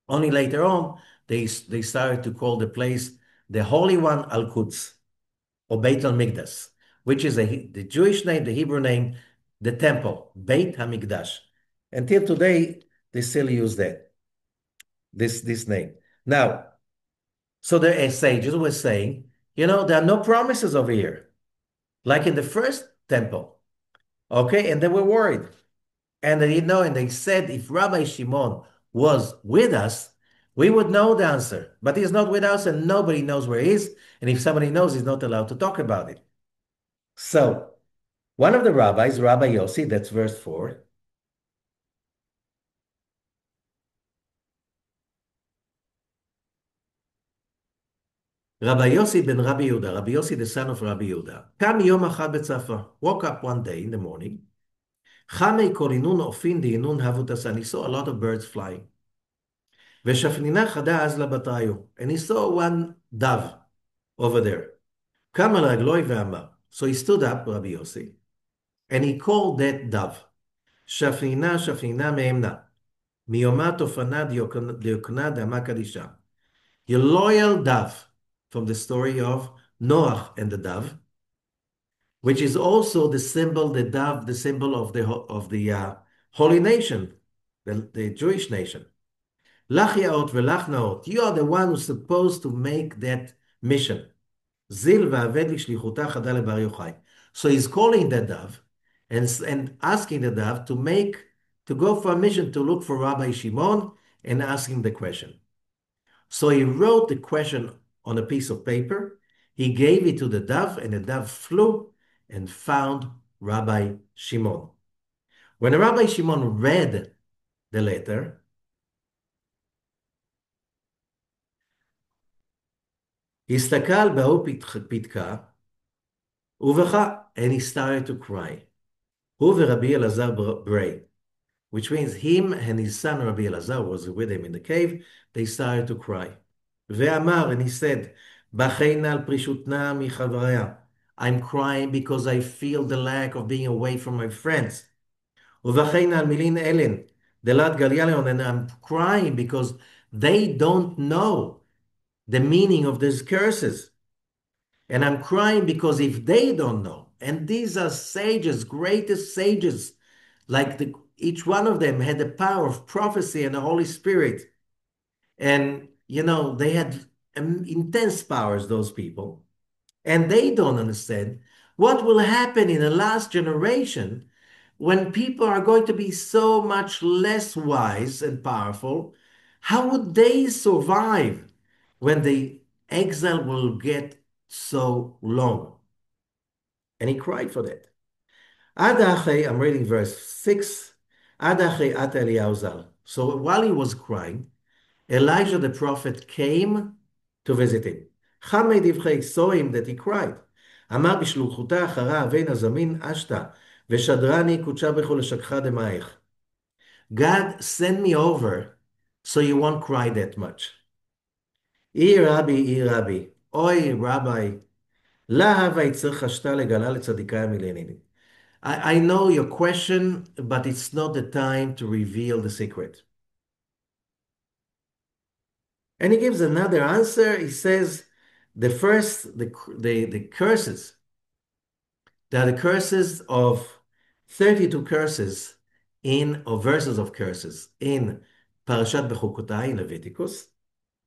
Speaker 1: Only later on, they started to call the place the Holy One Al-Quds, or Beit al-Mikdash, which is the Jewish name, the Hebrew name, the temple, Beit HaMikdash. Until today, they still use this name. Now, so the sages were saying, there are no promises over here, like in the first temple. Okay, and they were worried. And they didn't know, and they said, if Rabbi Shimon was with us, we would know the answer. But he's not with us, and nobody knows where he is. And if somebody knows, he's not allowed to talk about it. So, one of the rabbis, Rabbi Yossi, that's verse 4, Rabbi Yossi ben Rabbi Yehuda, Rabbi Yossi, the son of Rabbi Yehuda, קם יום אחד בצפרא, woke up one day in the morning, חמי קורינון אופין דהינון הבוטסן, he saw a lot of birds flying. ושפנינה חדה אז לבתיו, and he saw one dove over there. קם על רגלוי ואמר, so he stood up, Rabbi Yossi, and he called that dove, שפנינה, שפנינה מאמנה, מיומה תופנה דיוקנה דאמה קדישה. Your loyal dove, from the story of Noah and the dove, which is also the symbol, the dove, the symbol of the holy nation, the Jewish nation. Lach yaot velach naot. You are the one who's supposed to make that mission. Zil va'aved lishlichuta chada lebar yochai. So he's calling the dove and asking the dove to go for a mission to look for Rabbi Shimon and ask him the question. So he wrote the question on a piece of paper. He gave it to the dove, and the dove flew and found Rabbi Shimon. When Rabbi Shimon read the letter, הסתכל בהוא פתקה ובכה, and he started to cry. הוא ורבי אלעזר bray, which means him and his son Rabbi Elazar was with him in the cave. They started to cry. ואמר, and he said, בחיינה על פרישותנה מחבריה. I'm crying because I feel the lack of being away from my friends. ובחיינה על מילין אלן, דלת גליאליון, and I'm crying because they don't know the meaning of these curses. And I'm crying because if they don't know, and these are sages, greatest sages, like each one of them had the power of prophecy and the Holy Spirit. And, they had intense powers, those people. And they don't understand what will happen in the last generation when people are going to be so much less wise and powerful. How would they survive when the exile will get so long? And he cried for that. I'm reading verse 6. So while he was crying, Elijah the prophet came to visit him. Saw him that he cried. אמר בשלוחותה אחרה אבן הזמין אשתה ושדרני קודשה בכל לשכחה דמייך. God, send me over so you won't cry that much. אי רבי, אוי רבי, להבה יצריך חשתה לגלה לצדיקה מילניני. I know your question, but it's not the time to reveal the secret. And he gives another answer. He says, the curses, there are the curses of 32 curses or verses of curses in Parashat Bechukotai in Leviticus.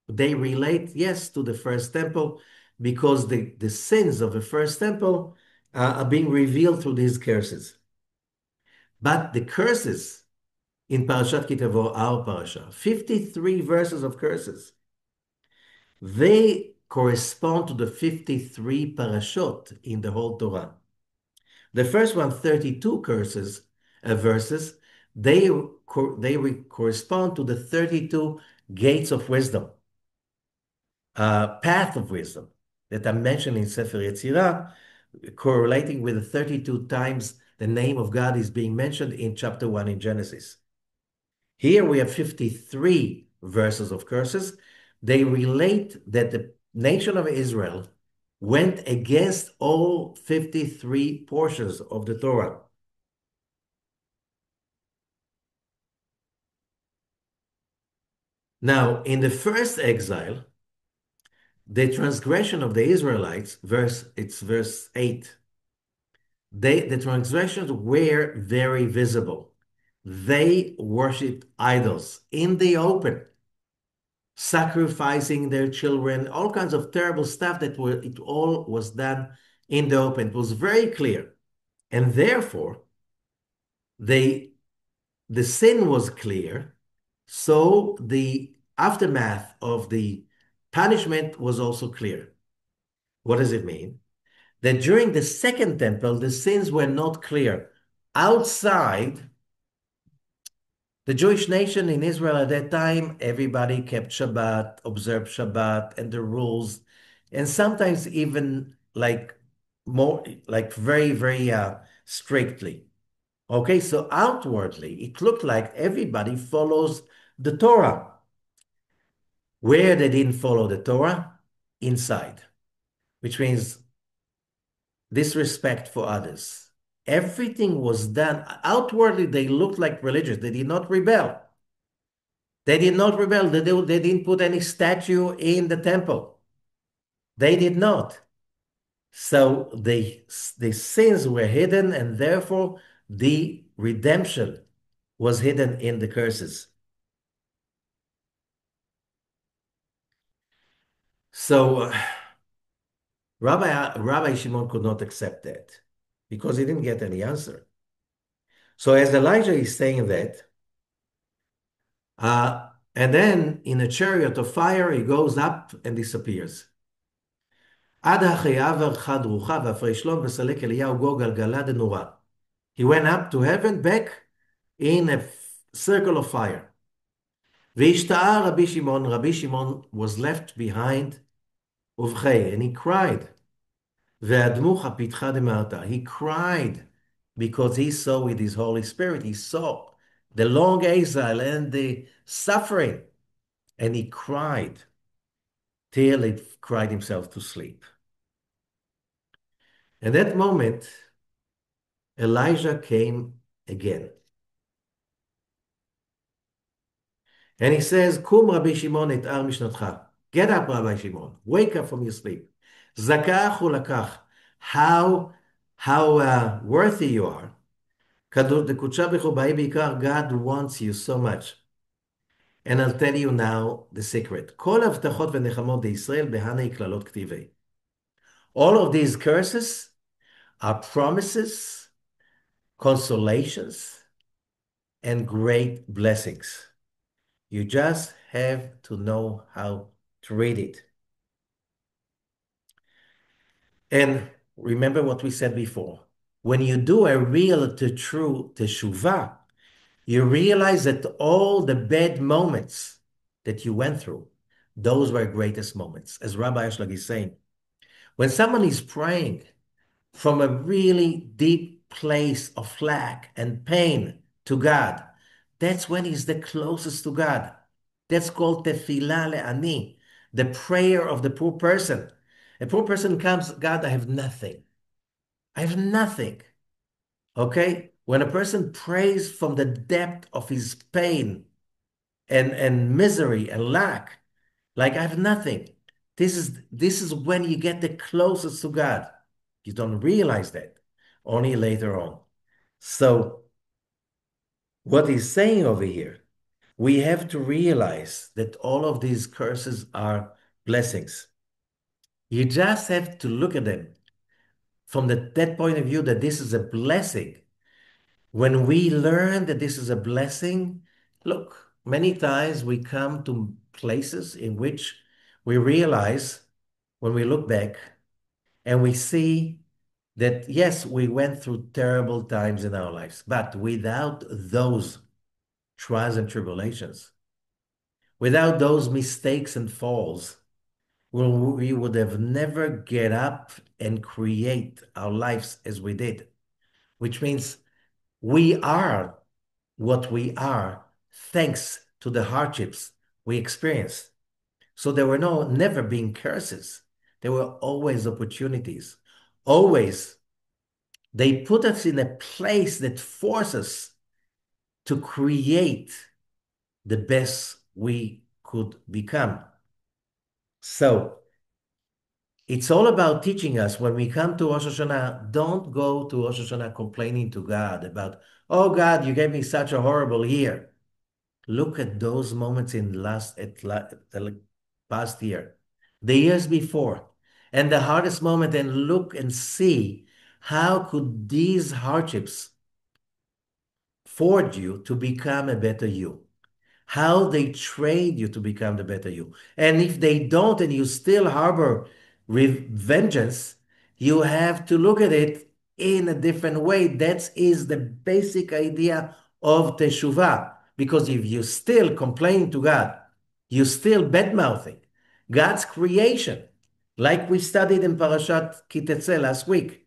Speaker 1: They relate, yes, to the first temple because the sins of the first temple are being revealed through these curses. But the curses in Parashat Ki-Tavo, our parasha, 53 verses of curses, they correspond to the 53 parashot in the whole Torah. The first one, 32 verses, they correspond to the 32 gates of wisdom, path of wisdom that are mentioned in Sefer Yetzirah, correlating with the 32 times the name of God is being mentioned in chapter 1 in Genesis. Here we have 53 verses of curses. They relate that the nation of Israel went against all 53 portions of the Torah. Now, in the first exile, the transgression of the Israelites, it's verse 8, the transgressions were very visible. They worshipped idols in the open, sacrificing their children, all kinds of terrible stuff it all was done in the open. It was very clear. And therefore, they the sin was clear, so the aftermath of the punishment was also clear. What does it mean? That during the second temple, the sins were not clear. Outside the Jewish nation in Israel at that time, everybody kept Shabbat, observed Shabbat and the rules, and sometimes even like more, like very, very strictly. Okay, so outwardly, it looked like everybody follows the Torah. Where they didn't follow the Torah? Inside, which means disrespect for others. Everything was done. Outwardly, they looked like religious. They did not rebel. They did not rebel. They didn't put any statue in the temple. They did not. So the sins were hidden, and therefore the redemption was hidden in the curses. So Rabbi Shimon could not accept that because he didn't get any answer. So as Elijah is saying that, and then in a chariot of fire, he goes up and disappears. עד החייבר חד רוחה והפריש שלום וסלק אליהו גו גלגלה דנורה. He went up to heaven, back in a circle of fire. והשתאה Rabbi Shimon was left behind, ובכי, and he cried. והדמוך פיתחה דמעתה. He cried because he saw with his Holy Spirit, he saw the long exile and the suffering, and he cried till he cried himself to sleep. At that moment, Elijah came again. And he says, Kum Rabbi Shimon et ar mishnatcha. Get up, Rabbi Shimon. Wake up from your sleep. Zakach ulakach. How worthy you are. God wants you so much. And I'll tell you now the secret. כל הבטחות ונחמות לישראל בהנה קללות כתיבי. All of these curses are promises, consolations, and great blessings. You just have to know how to read it. And remember what we said before. When you do a real to true teshuvah, you realize that all the bad moments that you went through, those were greatest moments. As Rabbi Ashlag is saying, when someone is praying from a really deep place of lack and pain to God, that's when he's the closest to God. That's called tefillah le'ani, the prayer of the poor person. A poor person comes, God, I have nothing. I have nothing. Okay? When a person prays from the depth of his pain and misery and lack, like I have nothing. This is when you get the closest to God. You don't realize that only later on. So what he's saying over here, we have to realize that all of these curses are blessings. You just have to look at them from that point of view that this is a blessing. When we learn that this is a blessing, look, many times we come to places in which we realize when we look back and we see that, yes, we went through terrible times in our lives, but without those trials and tribulations, without those mistakes and falls, well, we would have never get up and create our lives as we did. which means we are what we are thanks to the hardships we experienced. So there were never being curses. There were always opportunities. Always. They put us in a place that forces us to create the best we could become. So it's all about teaching us when we come to Rosh Hashanah, don't go to Rosh Hashanah complaining to God about, oh God, you gave me such a horrible year. Look at those moments in the past year, the years before, and the hardest moment, and look and see how could these hardships forge you to become a better you. How they train you to become the better you. And if they don't and you still harbor vengeance, you have to look at it in a different way. That is the basic idea of teshuvah. Because if you still complain to God, you still bad-mouthing God's creation, like we studied in Parashat Ki-Tavo last week.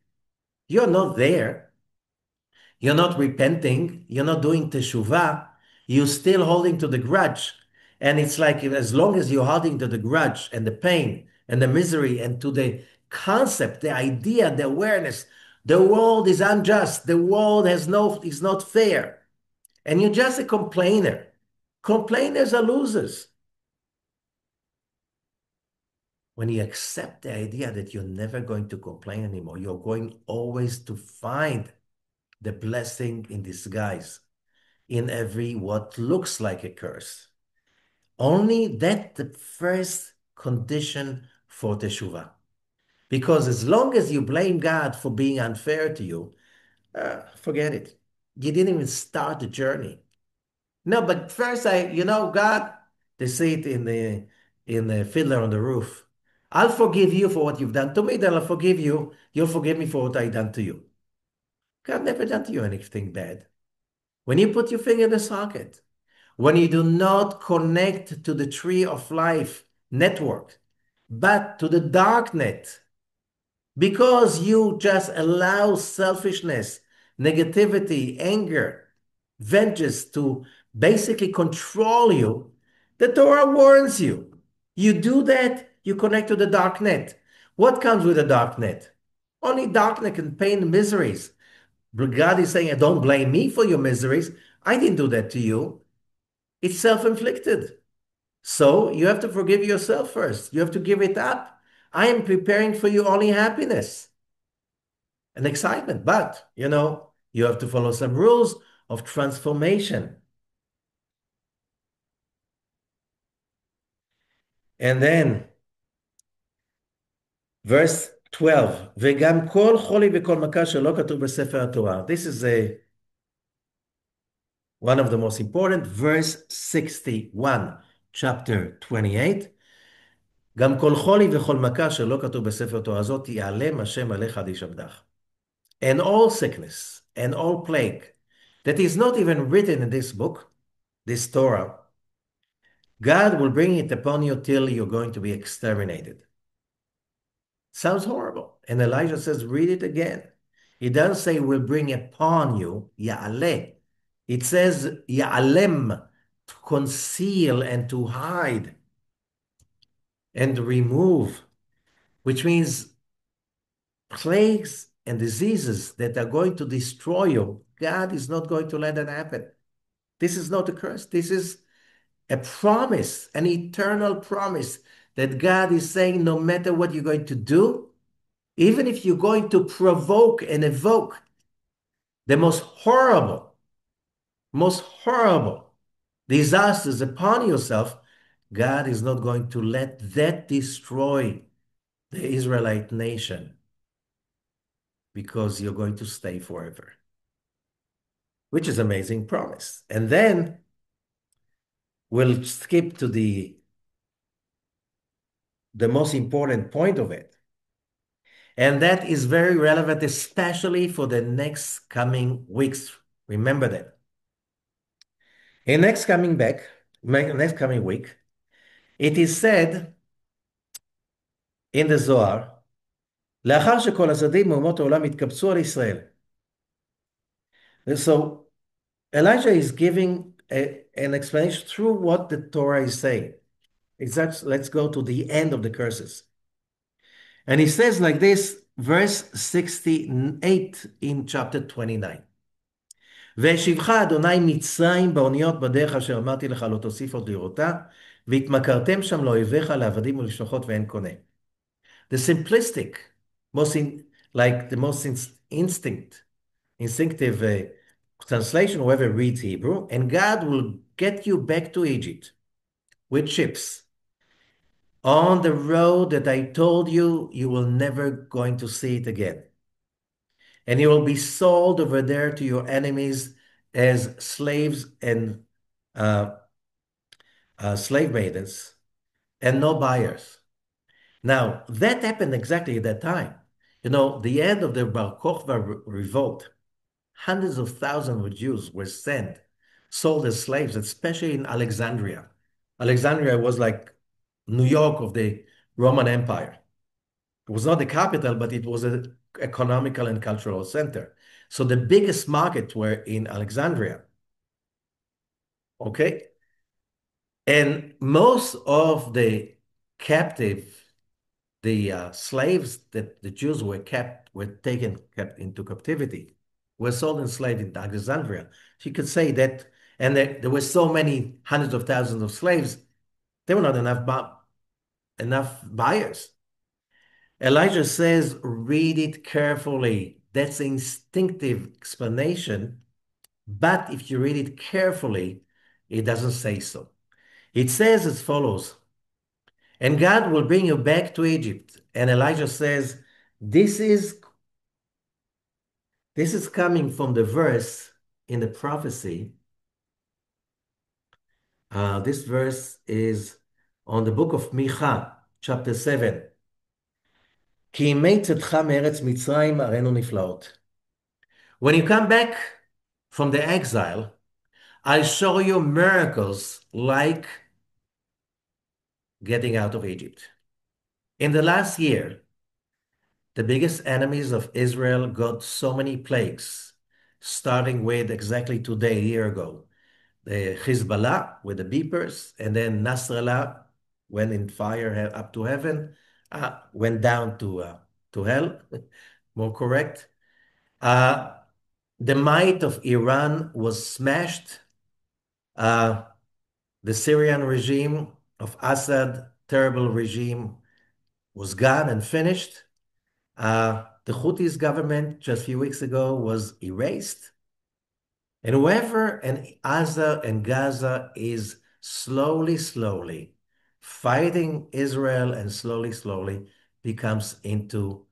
Speaker 1: You're not there. You're not repenting. You're not doing teshuvah. You're still holding to the grudge. And it's like as long as you're holding to the grudge and the pain and the misery and to the concept, the idea, the awareness, the world is unjust. The world is not fair. And you're just a complainer. Complainers are losers. When you accept the idea that you're never going to complain anymore, you're going always to find the blessing in disguise in every what looks like a curse. Only that the first condition for teshuvah. Because as long as you blame God for being unfair to you, forget it. You didn't even start the journey. No, but first God, they say it in the Fiddler on the Roof. I'll forgive you for what you've done to me, then I'll forgive you. You'll forgive me for what I done to you. God never done to you anything bad. When you put your finger in the socket, when you do not connect to the tree of life network, but to the dark net, because you just allow selfishness, negativity, anger, vengeance to basically control you, the Torah warns you. You do that, you connect to the dark net. What comes with the dark net? Only darkness and pain and miseries. But God is saying, don't blame me for your miseries. I didn't do that to you. It's self-inflicted. So you have to forgive yourself first. You have to give it up. I am preparing for you only happiness and excitement. But, you have to follow some rules of transformation. And then, verse 12, וגם כל חולי וכל מכה שלא כתוב בספר התורה. This is one of the most important, verse 61, chapter 28. גם כל חולי וכל מכה שלא כתוב בספר התורה הזאת, יעלם השם עליך עד ישבדך. And all sickness and all plague that is not even written in this book, this Torah, God will bring it upon you till you're going to be exterminated. Sounds horrible. And Elijah says, read it again. It doesn't say will bring upon you, ya'aleh. It says ya'alem, to conceal and to hide and remove, which means plagues and diseases that are going to destroy you. God is not going to let that happen. This is not a curse. This is a promise, an eternal promise that God is saying no matter what you're going to do, even if you're going to provoke and evoke the most horrible disasters upon yourself, God is not going to let that destroy the Israelite nation because you're going to stay forever, which is an amazing promise. And then we'll skip to the most important point of it. And that is very relevant, especially for the next coming weeks. Remember that. In next coming week, it is said in the Zohar, לאחר שכל הצדדים מאומות העולם התקבצו על ישראל, So Elijah is giving an explanation through what the Torah is saying. Let's go to the end of the curses. And he says like this, verse 68 in chapter 29. והשיבך אדוני מצרים באוניות בדרך אשר אמרתי לך לא תוסיף עוד לראותה, והתמכרתם שם לאויביך לעבדים ולשלוחות ואין קונה. The simplistic, most in, like the most instinctive translation, whoever reads Hebrew, and God will get you back to Egypt with ships on the road that I told you, you will never going to see it again. And you will be sold over there to your enemies as slaves and uh, slave maidens and no buyers. Now, that happened exactly at that time. You know, the end of the Bar Kokhba revolt, hundreds of thousands of Jews were sent, sold as slaves, especially in Alexandria. Alexandria was like New York of the Roman Empire. It was not the capital, but it was an economical and cultural center. So the biggest markets were in Alexandria. Okay. And most of the captive, the slaves that the Jews were kept into captivity, were sold and enslaved in Alexandria. So you could say that, and there were so many hundreds of thousands of slaves, there were not enough buyers. Elijah says, read it carefully. That's an instinctive explanation, but if you read it carefully, it doesn't say so. It says as follows, and God will bring you back to Egypt. And Elijah says, this is coming from the verse in the prophecy. This verse is on the book of Micha, chapter 7. כי ימי צאתך מארץ מצרים הראינו נפלאות. When you come back from the exile, I show you miracles like getting out of Egypt. In the last year, the biggest enemies of Israel got so many plagues, starting with exactly today, a year ago. The Hezbollah with the beepers, and then Nasrallah went in fire up to heaven, went down to hell, more correct. The might of Iran was smashed. The Syrian regime of Assad, terrible regime, was gone and finished. The Houthis government just a few weeks ago was erased. And whoever in Gaza and Gaza is slowly fighting Israel and slowly becomes into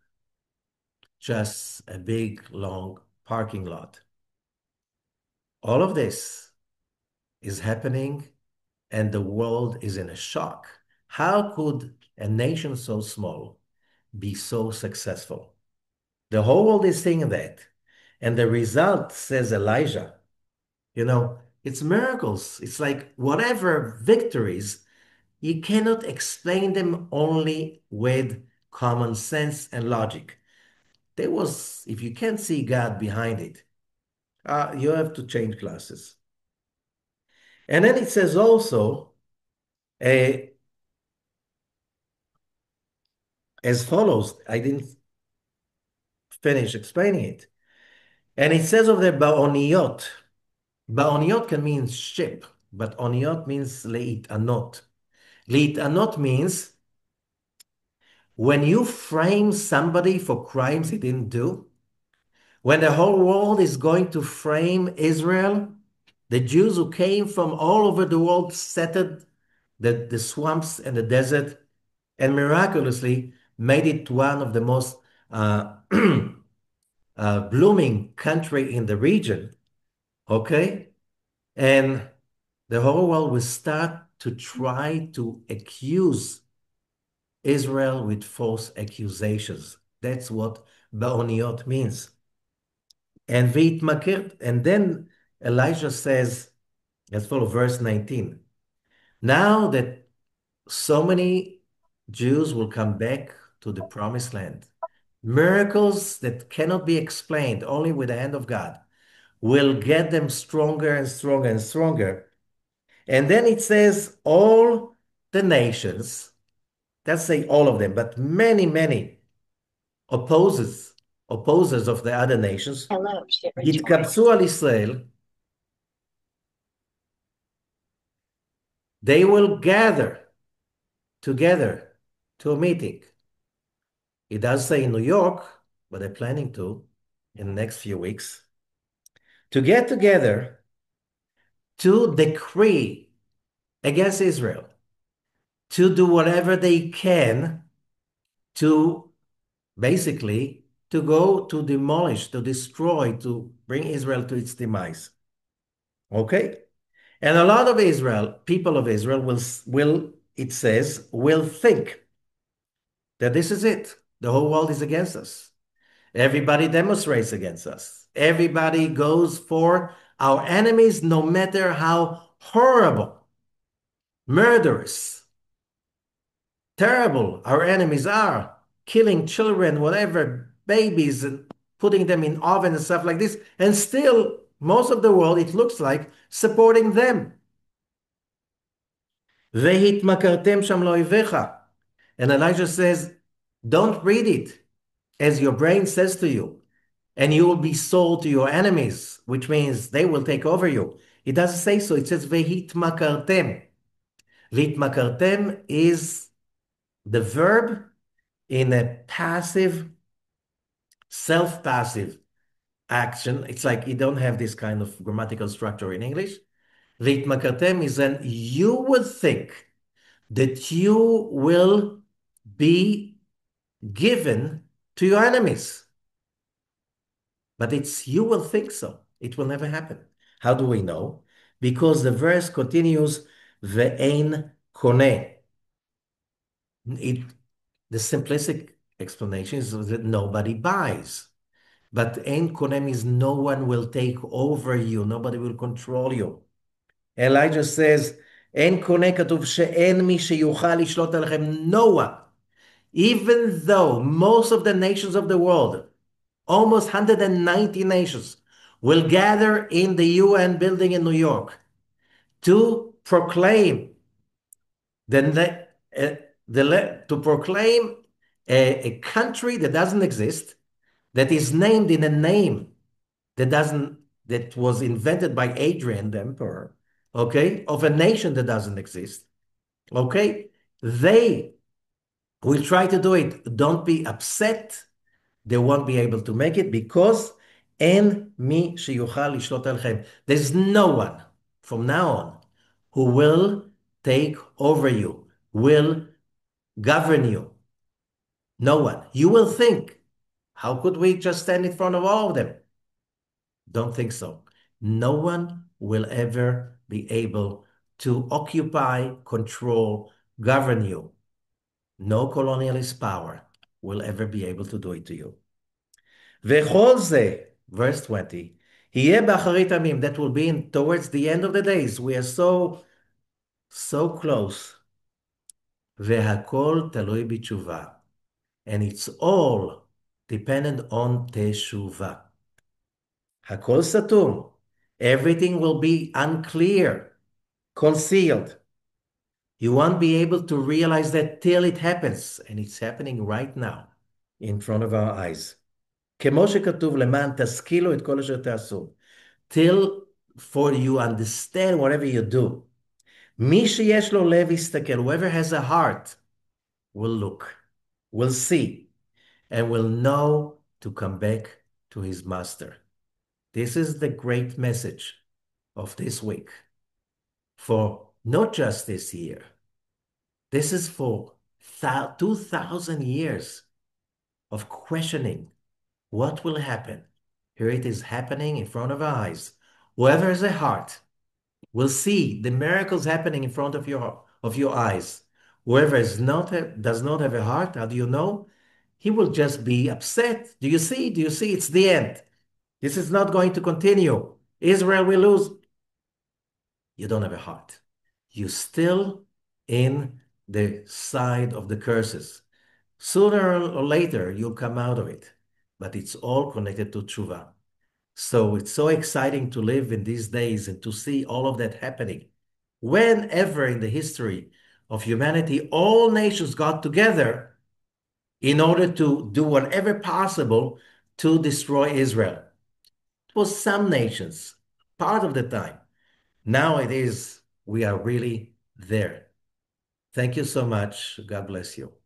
Speaker 1: just a big, long parking lot. All of this is happening and the world is in a shock. How could a nation so small be so successful? The whole world is seeing that. And the result, says Elijah, you know, it's miracles. It's like whatever victories, you cannot explain them only with common sense and logic. If you can't see God behind it, you have to change classes. And then it says also, uh, as follows, I didn't finish explaining it. And it says of the Ba'oniyot. Ba'oniyot can mean ship, but oniyot means leitanot. Leitanot means when you frame somebody for crimes he didn't do, when the whole world is going to frame Israel, the Jews who came from all over the world settled the swamps and the desert and miraculously made it one of the most blooming country in the region, okay? And the whole world will start to try to accuse Israel with false accusations. That's what Ba'oniot means. And V'itmakir, and then Elijah says, let's follow verse 19. Now that so many Jews will come back to the promised land, miracles that cannot be explained only with the hand of God will get them stronger and stronger and stronger. And then it says all the nations, let's say all of them, but many, many opposers of the other nations, יתקבצו על ישראל, they will gather together to a meeting. It does say in New York, but they're planning to in the next few weeks, to get together to decree against Israel, to do whatever they can to basically to go to demolish, to destroy, to bring Israel to its demise. Okay? And a lot of Israel, people of Israel will it says, will think that this is it. The whole world is against us. Everybody demonstrates against us. Everybody goes for our enemies, no matter how horrible, murderous, terrible our enemies are, killing children, whatever, babies, and putting them in oven and stuff like this. And still, most of the world, it looks like, supporting them. והתמכרתם שם לאויביך. And Elijah says, don't read it as your brain says to you, and you will be sold to your enemies, which means they will take over you. It doesn't say so. It says, והתמכרתם. והתמכרתם is the verb in a passive, self-passive action. It's like you don't have this kind of grammatical structure in English. והתמכרתם is then you would think that you will be given to your enemies. But it's you will think so. It will never happen. How do we know? Because the verse continues, ve'ein koneh. The simplistic explanation is that nobody buys. But ein koneh means no one will take over you. Nobody will control you. Elijah says, אין קונה כתוב שאין מי שיוכל לשלוט עליכם. No one. Even though most of the nations of the world, almost 190 nations, will gather in the UN building in New York to proclaim to proclaim a country that doesn't exist, that is named in a name that was invented by Adrian, the emperor, okay, of a nation that doesn't exist, okay? They will try to do it. Don't be upset. They won't be able to make it because אין מי שיוכל לשלוט עליכם. There's no one from now on who will take over you, will govern you. No one. You will think, how could we just stand in front of all of them? Don't think so. No one will ever be able to occupy, control, govern you. No colonialist power will ever be able to do it to you. וכל זה, verse 20, יהיה באחרית ימים, that will be towards the end of the days. We are so close. והכל תלוי בתשובה. And it's all dependent on תשובה. הכל סתום. Everything will be unclear, concealed. You won't be able to realize that till it happens, and it's happening right now in front of our eyes. כמו שכתוב, למען תשכילו את כל אשר תעשו. Till for you understand whatever you do. מי שיש לו לב יסתכל, whoever has a heart will look, will see, and will know to come back to his master. This is the great message of this week. For not just this year. This is for 2,000 years of questioning what will happen. Here it is happening in front of our eyes. Whoever has a heart will see the miracles happening in front of your eyes. Whoever does not have a heart, how do you know? He will just be upset. Do you see? Do you see? It's the end. This is not going to continue. Israel will lose. You don't have a heart. You're still in the side of the curses. Sooner or later, you'll come out of it. But it's all connected to tshuva. So it's so exciting to live in these days and to see all of that happening. Whenever in the history of humanity, all nations got together in order to do whatever possible to destroy Israel. It was some nations, part of the time. Now it is, we are really there. Thank you so much. God bless you.